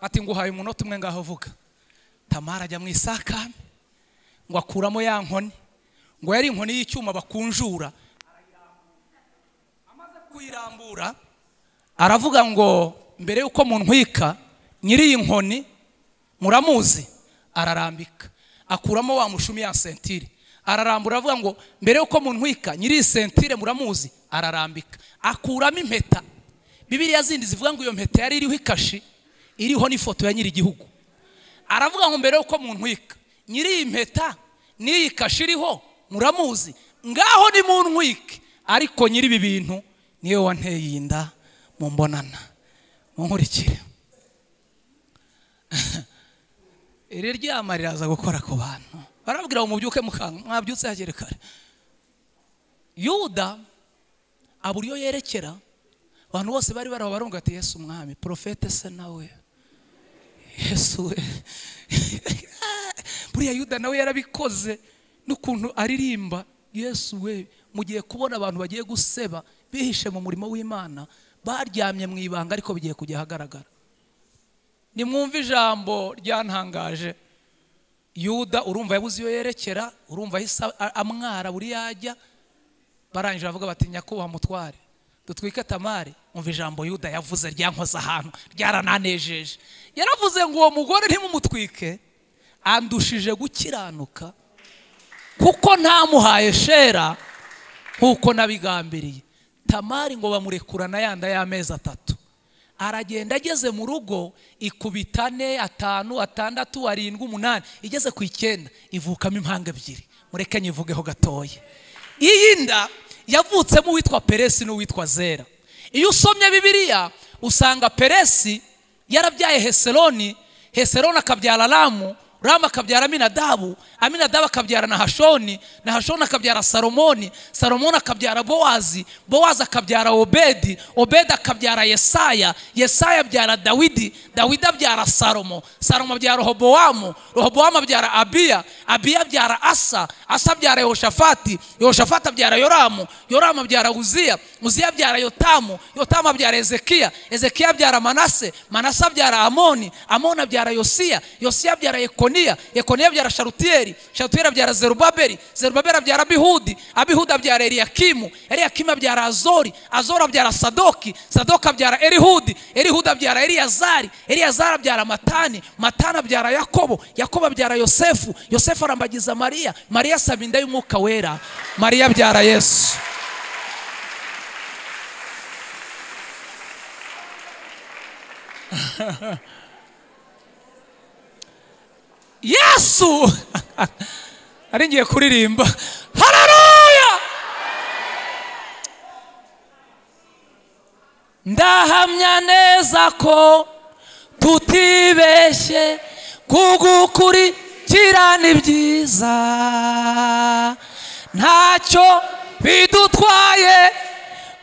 Ati nguhaye umunota umwe ngaho vuga. Tamara ajya mu isakame, ngo akuramo ya nkoni, ngo yari inkoni y'icyuma bakunjura. Amaze kuyirambura aravuga ngo mbere yuko muntwika nyiri inkoni muramuzi, ararambika. Akuramo wa mushumi ya sentire, ararambura avuga ngo mbere yuko muntwika nyiri sentire muramuzi, ararambika. Akuramo impeta. Bibiliya zindi zivuga ngo iyo mpeta yari iriho ikashi iriho n'ifoto ya nyiri igihugu. Aravuga ngo mbere yuko muntwika nyiri impeta n'iyi kashi iriho muramuzi, ngaho ni muntwike, ariko nyiri ibi bintu niyo wanteye inda mumbonana. Munkurikire. Iri ryama riraza gukora ku bantu, barabwira ngo mubyuke mukanga, mwabyutse hakiri kare. Yuda aburiyo yerekera, abantu bose bari barabaronga ati Yesu umwami, profete se nawe Yesu we. Buriya Yuda nawe yarabikoze n'ukuntu aririmba Yesu we. Mugiye kubona abantu bagiye guseba bihishe mu murimo w'Imana, baryamye mu ibanga ariko bigiye kujya hagaragara. Nimwumva ijambo ryantangaje. Yuda urumva yabuze iyo yerekera, urumva hisa amwara buri yajya. Barangije bavuga bati nyakubaha mutware, dutwike Tamari. Umva ijambo Yuda yavuze ryankoza ahantu, ryarananejeje. Yaravuze ngo uwo mugore ntimumutwike, andushije gukiranuka kuko ntamuhaye shera nkuko nabigambiriye. Tamari ngo bamurekurana yanda y'amezi 3. Aragenda ageze mu rugo ikubita 4, 5, 6, 7, 8, igeze ku 9 ivukamo impanga 2. Mureke nyivugeho gatoya. Iyi nda yavutsemo witwa Peresi n'uwitwa Zera. Iyo usomye Bibiliya usanga Peresi yarabyaye Hesironi, Hesironi akabyara Ramu, Ramu akabyara Aminadabu, Aminadabu akabyara Nahashoni, Nahashoni akabyara Salomoni, Salomoni akabyara Bowazi, Bowazi akabyara Obedi, Obedi akabyara Yesaya, Yesaya abyara Dawidi, Dawidi abyara Salomo, Salomo abyara Rehobowamu, Rehobowamu abyara Abiya, Abiya abyara Asa, Asa abyara Yehoshafati, Yehoshafati abyara Yoramu, Yoramu abyara Uziya, Uziya abyara Yotamu, Yotamu abyara Ezekiya, Ezekiya abyara Manase, Manase abyara Amoni, Amoni abyara Yosiya, Yosiya abyara Yekoniya, Yekoniya abyara Shalutiyeli, Shalutiyeli abyara Zerubabeli, Zerubabeli abyara Abihudi, Abihudi abyara Eliyakimu, Eliyakimu abyara Azori, Azori abyara Sadoki, Sadoki abyara Erihudi, Erihudi abyara Eliyazari, Eliyazari abyara Matani, Matani abyara Yakobo, Yakobo abyara Yosefu, Yosefu arambagiza Mariya, Mariya asaba inda y'Umwuka Wera, Mariya abyara Yesu. Yesu ari ngiye kuririmba. Haleluya! Ndahamya neza ko tutibeshye kugukurikirana ibyiza, ntacyo bidutwaye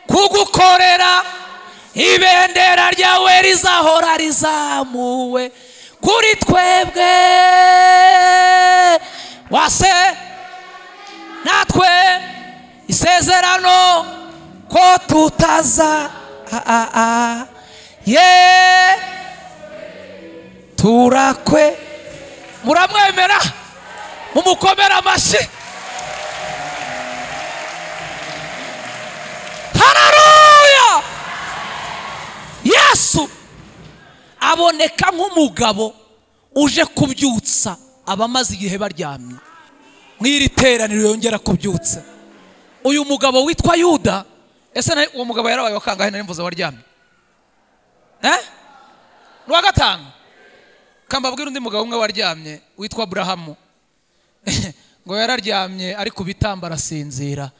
kugukorera, ibendera ryawe rizahora rizamuwe kuri twebwe, wase natwe isezerano ko tutaza turakwe. Muramwemera? Mumukomera amashyi. Haleluya! Yesu aboneka nk'umugabo uje kubyutsa abamaze igihe baryamye. Mw'iri teraniro yongera kubyutsa uyu mugabo witwa Yuda. Ese uwo mugabo yarabaye wakangahe nari mvuze waryamye? N'uwa gatanu. Kambabwira undi mugabo umwe waryamye witwa Aburahamu. Ngo yararyamye ari ku bitamba arasinzira,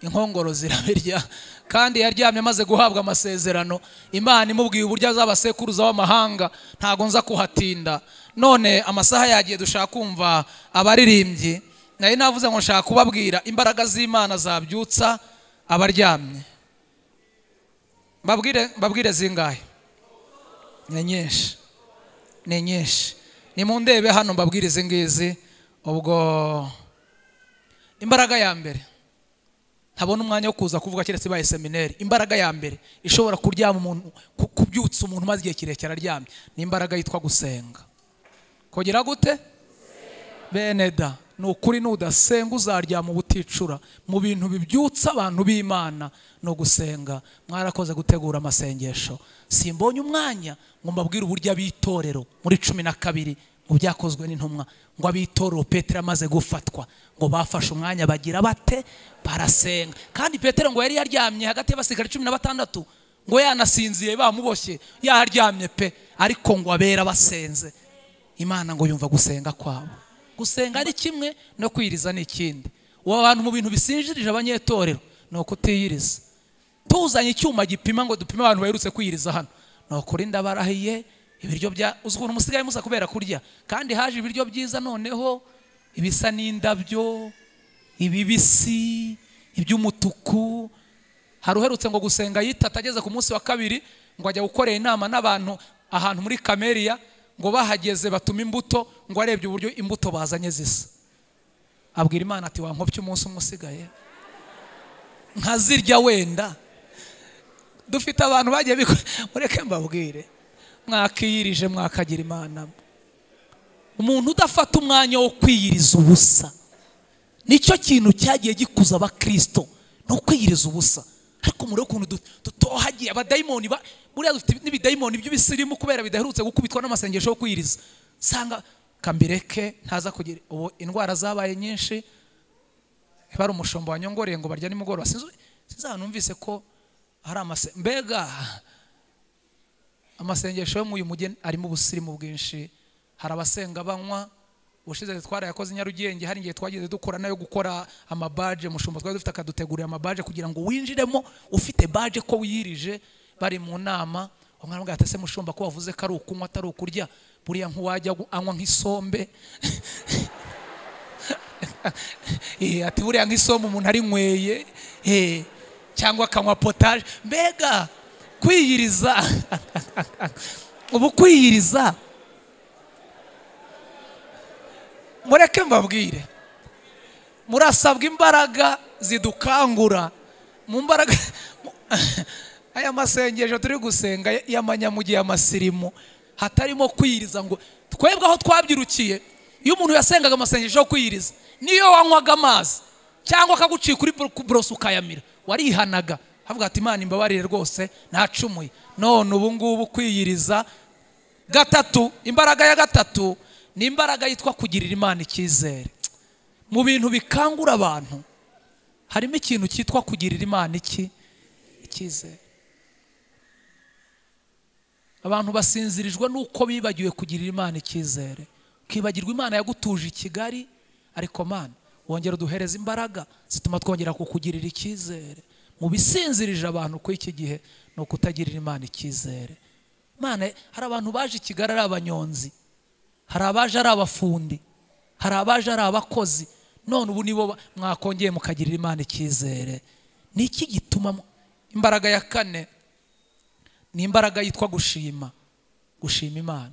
inkongoro zirabirya, kandi yaryamye amaze guhabwa amasezerano. Imana imubwiye uburyo azabasekuruza w'amahanga, ntago nza kuhatinda. None amasaha yagiye, dushaka kumva abaririmbyi. Nari navuze ngo nshaka kubabwira imbaraga z'Imana zabyutsa abaryamye. Babwire zingahe? Ni nyinshi, ni nyinshi. Ni mu ndebe hano mbabwire izi ngizi. Ubwo imbaraga ya mbere, ntabona umwanya wo kuza kuvuga keretse baye seminari. Imbaraga ya mbere ishobora kuryama umuntu, kubyutsa umuntu maze igihe kirekire aryamye, ni imbaraga yitwa gusenga. Kogera gute? Beneda, nukuri nudasenga uzaryama ubuticura. Mu bintu bibyutsa abantu b'Imana no gusenga. Mwarakoze gutegura amasengesho, simbonye umwanya ngo mbabwire uburyo abitorero muri 12 mu byakozwe n'intumwa, ngo abitorero Petero amaze gufatwa, ngo bafashe umwanya bagira bate? Barasenga. Kandi Petero ngo yari yaryamye hagati y'abasikari 16, ngo yanasinziye bamuboshye yaryamye pe, ariko ngo abera basenze. Imana ngo yumva gusenga kwabo. Gusenga ari kimwe no kwiriza ni ikindi. Uwo bantu mu bintu bisinjirije abanyetorero no kutiyiriza. Tuzanye icyuma gipima ngo dupime abantu baherutse kwiyiriza hano, no kuri ndabarahiye ibiryo bya uzukuru musigaye musa kubera kurya, kandi haje ibiryo byiza noneho ibisa n'indabyo, ibibisi, iby'umutuku. Haruherutse ngo gusenga yitatageze ku munsi wa kabiri, ngo ajya gukorera inama n'abantu ahantu muri Kameriya, ngo bahageze batuma imbuto, ngo arebye uburyo imbuto bazanye zisa. Abwira Imana ati wankopye umunsi umusigaye nkazirya wenda. Dufite abantu bagiye mureke mbabwire, mwakiyirije mwakagira Imana. Umuntu udafata umwanya wo kwiyiriza ubusa, nicyo kintu cyagiye gikuza abakristo, no kwiyiriza ubusa. Ariko muri ukuntu dutohagiye abadayimoni, buriya dufite n'ibidayimoni by'ibisirimu kubera bidaherutse gukubitwa n'amasengesho yo kwiyiriza. Sanga kambireke ntaza kugira ubu indwara zabaye nyinshi. Bari umushombo wanyongoreye ngo barya nimugoroba, sinzanumvise ko hari mbega amasengesho yo mu uyu mujyi arimo ubusirimu bwinshi. Hari abasenga banywa. Ubushize twarayakoze Nyarugenge, hari ngiye twagize dukora nayo gukora amabaje. Mushumba twari dufite akadutegurira amabaje kugira ngo winjiremo ufite baje ko wiyirije. Bari mu nama, umwana mbwa atese mushumba ko wavuze ko ari ukunywa atari ukurya, buriya nk'uwajya anywa nk'isombe ati buriya nk'isombe umuntu ari nyweye cyangwa akanywa potaje. Mbega kwiyiriza ubu kwiyiriza, mureke mbabwire, murasabwa imbaraga zidukangura. Mu mbaraga aya masengesho turi gusenga y'amanyamugihe amasirimu, hatarimo kwiyiriza ngo twebwe aho twabyirukiye. Iyo umuntu yasengaga amasengesho yo kwiyiriza, niyo wanywaga amazi cyangwa akaguciye kuri broso ukayamira, warihanaga havuga ati Imana imbabarire rwose nacumuye. None ubu ngubu kwiyiriza gatatu, imbaraga ya gatatu ni imbaraga yitwa kugirira Imana icyizere. Mu bintu bikangura abantu harimo ikintu cyitwa kugirira Imana icyizere. Abantu basinzirijwe nuko bibagiwe kugirira Imana icyizere. Ukibagirwa Imana yagutuje i Kigali, ariko Mana wongera uduhereza imbaraga zituma twongera kukugirira icyizere. Mu bisinzirije abantu ko iki gihe no kutagirira Imana icyizere. Mana, hari abantu baje i Kigali ari abanyonzi, hari abaje ari abafundi, hari abaje ari abakozi, none ubu nibo mwakongeye mukagirira Imana icyizere. Ni iki gituma? Imbaraga ya kane ni imbaraga yitwa gushima Imana.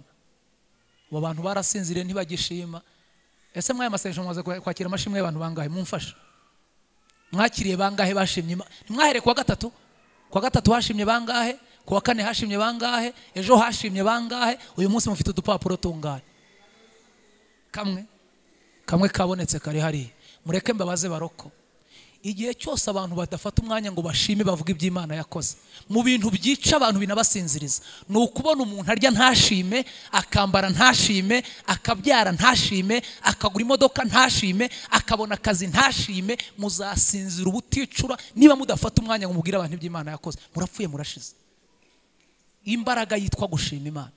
Abo bantu barasinziriye ntibagishima. Ese mwaya masengesho mwaze kwakira amashimwe y'abantu bangahe? Mumfasha, mwakiriye bangahe bashimye Imana? Mwahere kuwa gatatu? Kuwa gatatu hashimye bangahe? Kuwa kane hashimye bangahe? Ejo hashimye bangahe? Uyu munsi mufite udupapuro tungahe? Kamwe kabonetse kari hari. Mureke mbabaze baroko, igihe cyose abantu badafata umwanya ngo bashime bavuga iby'Imana yakoze, mu bintu byica abantu binabasinziriza ni ukubona umuntu arya ntashime, akambara ntashime, akabyara ntashime, akagura imodoka ntashime, akabona akazi ntashime. Muzasinzira ubuticura niba mudafata umwanya ngo mubwire abantu iby'Imana yakoze. Murapfuye, murashize. Imbaraga yitwa gushima Imana.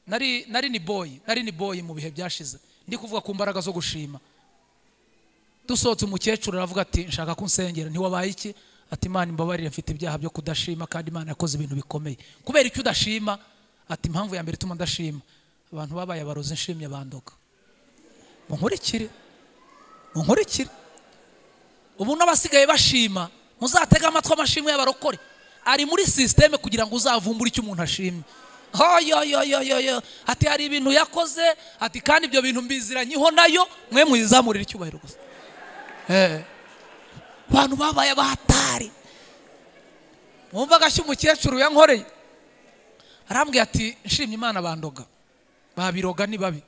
Nari ni boy mu bihe byashize, ndi kuvuga ku mbaraga zo gushima. Dusohotse umukecuru aravuga ati nshaka kunsengera. Ntiwabaye iki? Ati Imana imbabarire, mfite ibyaha byo kudashima kandi Imana yakoze ibintu bikomeye. Kubera icyo udashima? Ati impamvu ya mbere ituma ndashima, abantu babaye abarozi nshimye bandoga. Munkurikire. Ubu n'abasigaye bashima, muzatega amatwi amashimwe y'abarokore. Ari muri systeme kugira ngo uzavumbure icyo umuntu ashimye. Ati hari ibintu yakoze, ati kandi ibyo bintu mbiziranyeho nayo, mwe muyizamurira icyubahiro gusa. Abantu babaye abahatari. Mwumva gashya umukecuru yankoreye, arambwiye ati nshimye Imana bandoga. Babiroga ni babi.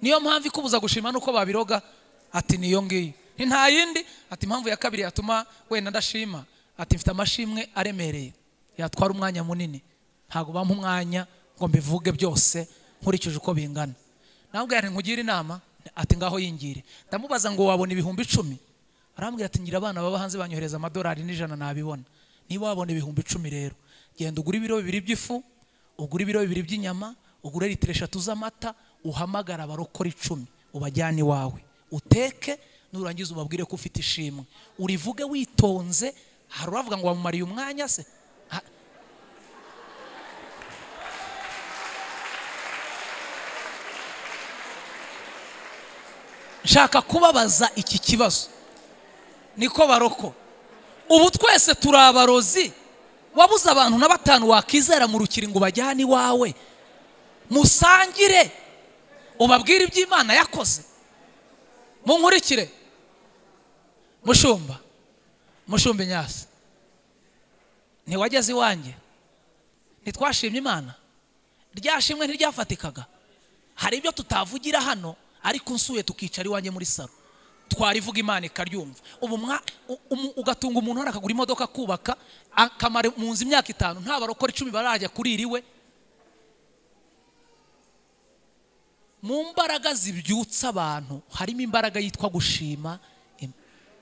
Niyo mpamvu ikubuza gushima nuko babiroga. Ati niyo ngiyo. Nta yindi. Ati impamvu ya kabiri yatuma wenda ndashima, ati mfite amashimwe aremereye yatwara umwanya munini, ntago bampa umwanya ngo mbivuge byose nkurikije uko bingana. Nabwo nkugire inama, ati ngaho yingire. Ndamubaza ngo wabona ibihumbi 10? Arambwira ati ngira abana baba hanze banyohereza amadolari n'ijana nabibona. Niba wabona ibihumbi 10 rero, genda ugura ibiro 2 by'ifu, ugura ibiro 2 by'inyama, ugura litiro 3 z'amata, uhamagara abarokora 10 ubajyane iwawe, uteke, nurangiza ubabwire ko ufite ishimwe, urivuge witonze. Hari uravuga ngo wamumariye umwanya se? Nshaka kubabaza iki kibazo, niko baroko, ubu twese turi abarozi. Wabuze abantu na 5 wakizera mu rukiri ngo bajyane iwawe musangire, ubabwire iby'Imana yakoze. Munkurikire. Mushumba Nyasi, ntiwageze iwanjye? Ntitwashimye Imana? Ryashimwe ntiryafatikaga? Hari ibyo tutavugira hano, ariko nsuye tukicara iwanjye muri saro twarivuga Imana ikaryumva. Ubu ugatunga umuntu hano akagura imodoka kubaka, akamara mu nzu imyaka 5, nta barokora 10 barajya kuririwe. Mu mbaraga zibyutsa abantu harimo imbaraga yitwa gushima.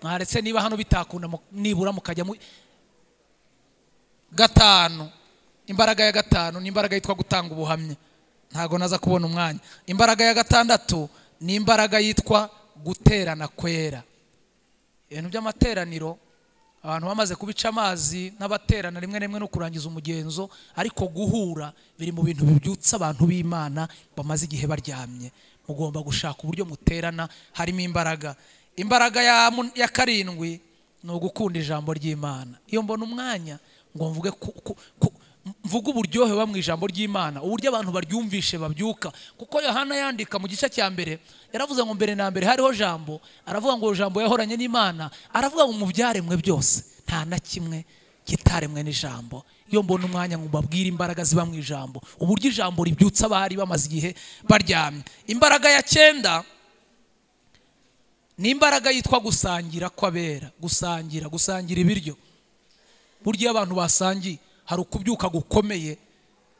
Mwaretse niba hano bitakunda nibura mukajya mu 5. Imbaraga ya 5 ni imbaraga yitwa gutanga ubuhamya. Ntago naza kubona umwanya. Imbaraga ya 6 ni imbaraga yitwa guterana kwera. Ibintu by'amateraniro abantu bamaze kubica amazi n'abaterana rimwe rimwe no kurangiza umugenzo, ariko guhura biri mu bintu bibyutsa abantu b'Imana bamaze igihe baryamye. Mugomba gushaka uburyo muterana harimo imbaraga. Imbaraga ya karindwi ni ugukunda ijambo ry'Imana. Iyo mbona umwanya ngo mvuge mvuga uburyohe buba mu ijambo ry'Imana, uburyo abantu baryumvishe babyuka. Kuko Yohana yandika mu gice cya mbere yaravuze ngo mbere na mbere hariho jambo, aravuga ngo jambo yahoranye n'Imana, aravuga ngo mu byaremwe byose nta na kimwe kitaremwe n'ijambo. Iyo mbona umwanya ngo mbabwire imbaraga ziba mu ijambo, uburyo ijambo ribyutsa abari bamaze igihe baryamye. Imbaraga ya 9 ni imbaraga yitwa gusangira kw'abera. Gusangira ibiryo. Burya abantu basangiye hari ukubyuka gukomeye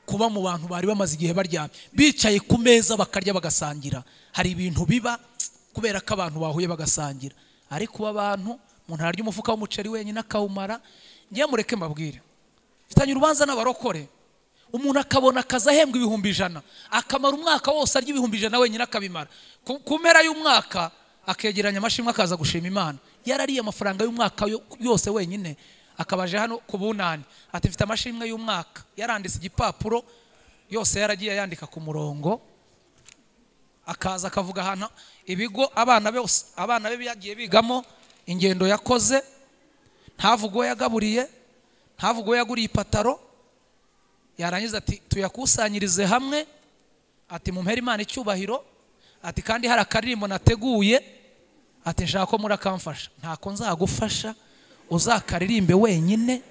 kuba mu bantu bari bamaze igihe baryamye bicaye ku meza bakarya bagasangira. Hari ibintu biba kubera ko abantu bahuye bagasangira. Ariko abantu umuntu ararya umufuka w'umuceri wenyine akawumara. Ngiye mureke mbabwire, mfitanye urubanza n'abarokore. Umuntu akabona akazi ahembwa 100,000 akamara umwaka wose arya 100,000 wenyine akabimara. Ku mpera y'umwaka akegeranya amashimwe akaza gushima Imana. Yarariye amafaranga y'umwaka yose wenyine. Akabaje hano ku bunani ati mfite amashimwe y'umwaka, yaranditse igipapuro yose yaragiye yandika ku murongo. Akaza akavuga hano ibigo abana be yagiye bigamo, ingendo yakoze, ntavugo yagaburiye, ntavugo yaguriye ipataro. Yarangiza ati tuyakusanyirize hamwe, ati mumpera Imana icyubahiro, ati kandi hari akaririmbo nateguye, ati nshaka ko murakamfasha. Ntako nzagufasha, uzakaririmbe wenyine,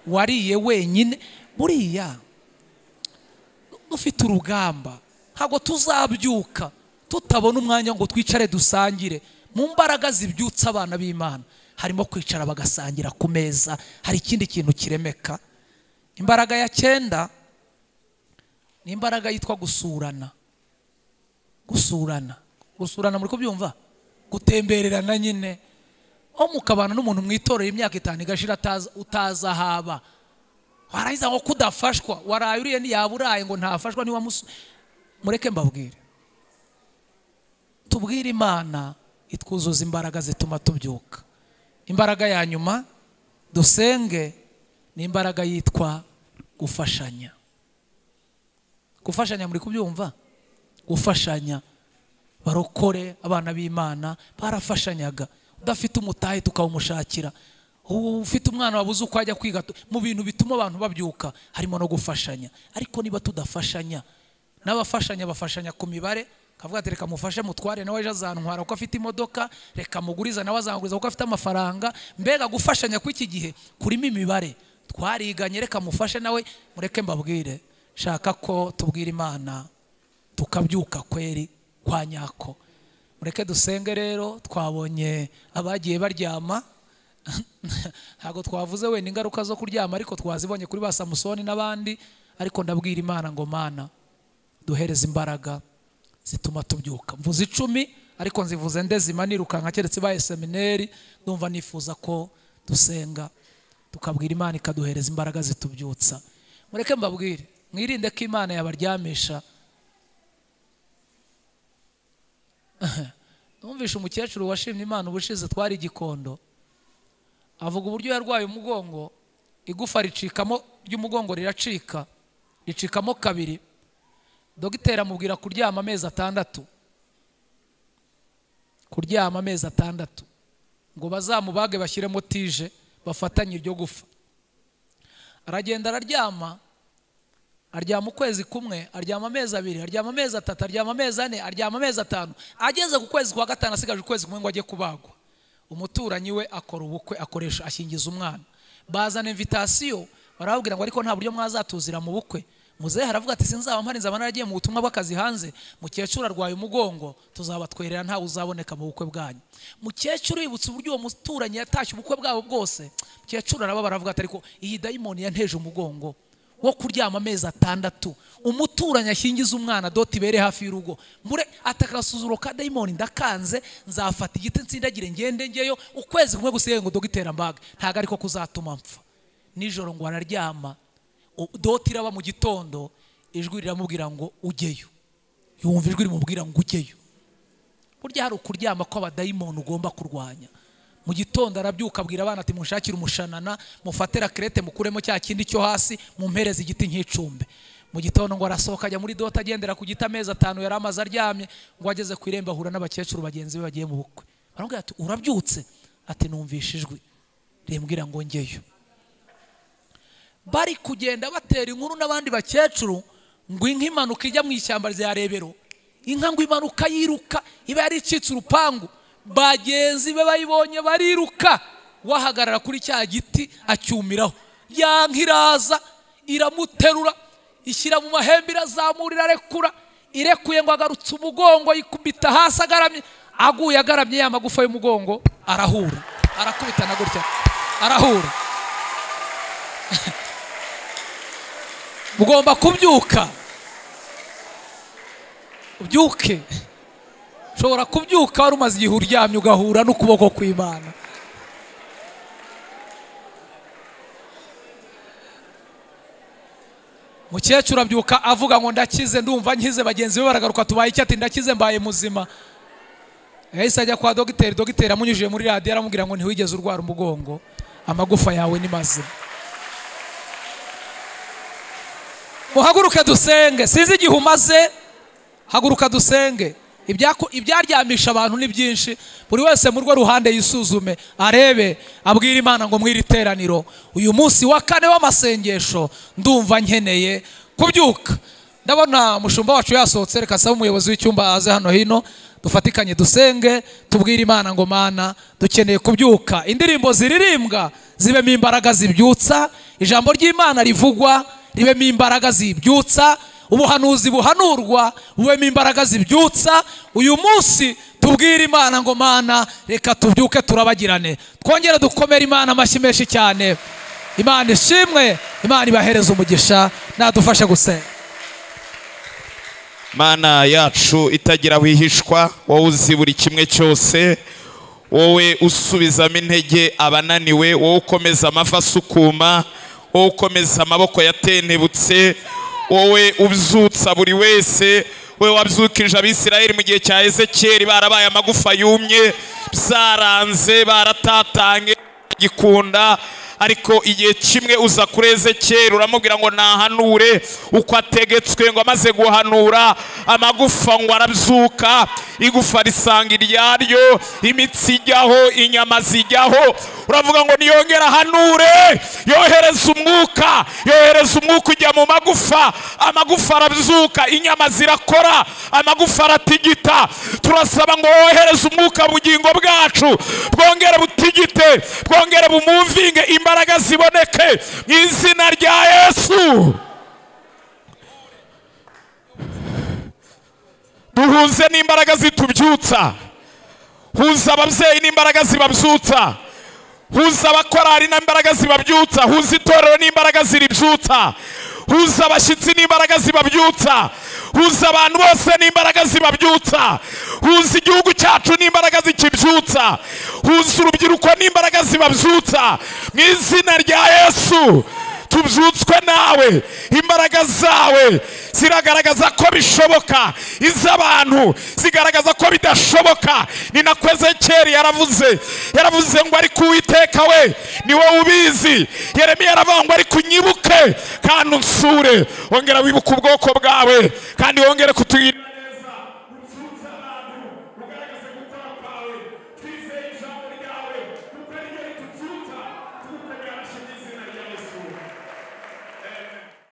wariye wenyine. Buriya ufite urugamba ntabwo tuzabyuka tutabona umwanya ngo twicare dusangire. Mu mbaraga zibyutsa abana b'Imana harimo kwicara bagasangira ku meza. Hari ikindi kintu kiremeka. Imbaraga ya 9 ni imbaraga yitwa gusurana. Gusurana muri kubyumva? Gutembererana nyine. Mukabana n'umuntu mwitorera imyaka 5 igashira utaza haba. Warangiza ngo kudafashwa, waraye uriye ntiyaburaye ngo ntafashwa niwa mureke mbabwire. Tubwire Imana itwuzuza imbaraga zituma tubyuka. Imbaraga ya nyuma dusenge ni imbaraga yitwa gufashanya. Gufashanya muri kubyumva? Gufashanya. Barokore abana b'Imana barafashanyaga. Udafite umutahe tukawumushakira. Ufite umwana wabuze uko ajya kwiga. Mu bintu bituma abantu babyuka harimo no gufashanya. Ariko niba tudafashanya, n'abafashanya bafashanya ku mibare, kavuga ati reka mufashe mutware nawe ejo azantwara uko afite imodoka, reka muguriza nawe azanguriza uko afite amafaranga. Mbega gufashanya kw'iki gihe kurimo imibare. Twariganye reka mufashe nawe. Mureke mbabwire, shaka ko tubwira Imana tukabyuka kweri kwa nyako. Mureke dusenge rero. Twabonye abagiye baryama. Ntago twavuze wenda ingaruka zo kuryama, ariko twazibonye kuri ba Samusoni n'abandi. Ariko ndabwira Imana ngo Mana duhereze imbaraga zituma tubyuka. Mvuze 10 ariko nzivuze ndezima nirukanka keretse baye seminari. Ndumva nifuza ko dusenga tukabwira Imana ikaduhereza imbaraga zitubyutsa. Mureke mbabwire, mwirinde ko Imana yabaryamisha. Numvishe umukecuru washimye Imana ubushize twari Gikondo, avuga uburyo yarwaye umugongo, igufa ricikamo ry'umugongo ricikamo 2. Dogiteri amubwira kuryama amezi 6. Kuryama amezi 6 ngo bazamubage bashyiremo tije bafatanye iryo gufa. Aragenda araryama, aryama ukwezi kumwe, aryama amezi 2, aryama amezi 3, aryama amezi 4, aryama amezi 5. Ageze ku kwezi kwa 5 asigaje ukwezi kumwe ngo ajye kubagwa. Umuturanyi we akora ubukwe, akoresha ashingiza umwana. Bazana invitation barababwira ngo ariko nta buryo mwazatuzira mu bukwe. Muzehe aravuga ati sinzaba mpari, nzaba naragiye mu butumwa bw'akazi hanze. Mukecuru arwaye umugongo, tuzabatwerera nta uzaboneka mu bukwe bwanyu. Mukecuru yibutse uburyo uwo muturanyi yatashye ubukwe bwabo bwose. Mukecuru araba baravuga ati ariko iyi dayimoni yanteje umugongo wo kuryama amezi 6. Umuturanyi ashingiza umwana doti bere hafi y'urugo. Mure atakasuzuro ka dayimoni ndakanze, nzafata igiti nsindagire ngende ngeyo. Ukwezi kumwe gusigaye ngo dogitera mbaga, ntago ariko kuzatuma mpfa. Nijoro ngo araryama, doti iraba mu gitondo, ijwi riramubwira ngo ujyeyo. Yumva ijwi rimubwira ngo ujyeyo. Burya hari ukuryama ko abadayimoni ugomba kurwanya. mu gitondo arabyuka abwira abana ati munshakire umushanana mufatira krete mukuremo cya kindi cyo hasi mumpereze igiti nk'icumbe. Mu gitondo ngo arasohoka ajya muri dota agendera ku giti amezi 5 yari amaze aryamye, ngo ageze ku irembo ahura n'abakecuru bagenzi be bagiye mu bukwe. Baramubwira ati urabyutse? Ati numvishe ijwi rimbwira ngo ngeyo. Bari kugenda batera inkuru n'abandi bakecuru ngo inka imanuka ijya mu ishyamba rya Rebero, inka ngo imanuka yiruka iba yari icitse urupangu, bagenzi be bayibonye bariruka, wahagarara kuri cya giti acyumiraho. Ya nka iraza iramuterura ishyira mu mahembe irazamurira rekura, irekuye ngo agarutse umugongo yikubita hasi agaramye, aguye agaramye ya magufa y'umugongo arahura, arakubitana gutya arahura. Mugomba kubyuka, ubyuke. Ushobora kubyuka wari umaze igihe uryamye ugahura n'ukuboko kw'Imana. Mukecuru abyuka avuga ngo ndakize, ndumva nkize. Bagenzi be baragaruka tubaye iki? Ati ndakize mbaye muzima. Yahise ajya kwa dogiteri, dogiteri amunyujije muri radiyo aramubwira ngo ntiwigeze urwara umugongo, amagufa yawe ni mazima. Muhaguruke dusenge, sinzi igihe umaze, haguruka dusenge. Ibyaryamisha abantu ni byinshi, buri wese mu rwo ruhande yisuzume arebe, abwira Imana ngo mwiri teraniro uyu munsi wa 4 w'amasengesho ndumva nkeneye kubyuka. Ndabona umushumba wacu yasohotse, reka saba umuyobozi w'icyumba aze hano hino dufatikanye dusenge, tubwire Imana ngo Mana dukeneye kubyuka. Indirimbo ziririmbwa zibemo imbaraga zibyutsa, ijambo ry'Imana rivugwa ribemo imbaraga zibyutsa, ubuhanuzi buhanurwa bubemo imbaraga zibyutsa. Uyu munsi tubwire Imana ngo Mana reka tubyuke turabagirane, twongere dukomere Imana amashyi menshi cyane. Imana ishimwe, Imana ibahereza umugisha, nadufashe gusenga. Mana yacu itagira wihishwa, wowe uzi buri kimwe cyose, wowe usubizamo intege abananiwe, wowe ukomeza amavi asukuma, wowe ukomeza amaboko yatentebutse, wowe ubyutsa buri wese. Wowe wabyukije Abisirayeli mu gihe cya Ezekiyeli, barabaye amagufa yumye, byaranze, baratatange gikunda, ariko igihe kimwe uza kuri Ezekiyeli uramubwira ngo nahanure uko ategetswe, ngo amaze guhanura amagufa ngo arabyuka, igufa risanga iryaryo, imitsi ijyaho, inyama zijyaho. Uravuga ngo niyongera hanure, yohereza umwuka, yohereza umwuka ujya mu magufa, amagufa arabyuka, inyama zirakora, amagufa aratigita. Turasaba ngo wohereze umwuka bugingo bwacu bwongere butigite, bwongere bumuvinge, imbaraga ziboneke mu izina rya Yesu. Duhuze n'imbaraga zitubyutsa, huza ababyeyi n'imbaraga zibabyutsa, huza abakorari n'imbaraga zibabyutsa, huza itorero n'imbaraga ziribyutsa, huza abashyitsi n'imbaraga zibabyutsa, huza abantu bose n'imbaraga zibabyutsa, huza igihugu cyacu n'imbaraga zikibyutsa, huza urubyiruko n'imbaraga zibabyutsa mu izina rya Yesu. Tubyutswe nawe, imbaraga zawe ziragaragaza ko bishoboka, iz'abantu zigaragaza ko bidashoboka. Ni nako Ezekiyeli yaravuze ngo ariko Uwiteka we ni wowe ubizi. Yeremiya yaravuga ngo ariko unyibuke kandi unsure, wongera wibuka ubwoko bwawe kandi wongere kutugira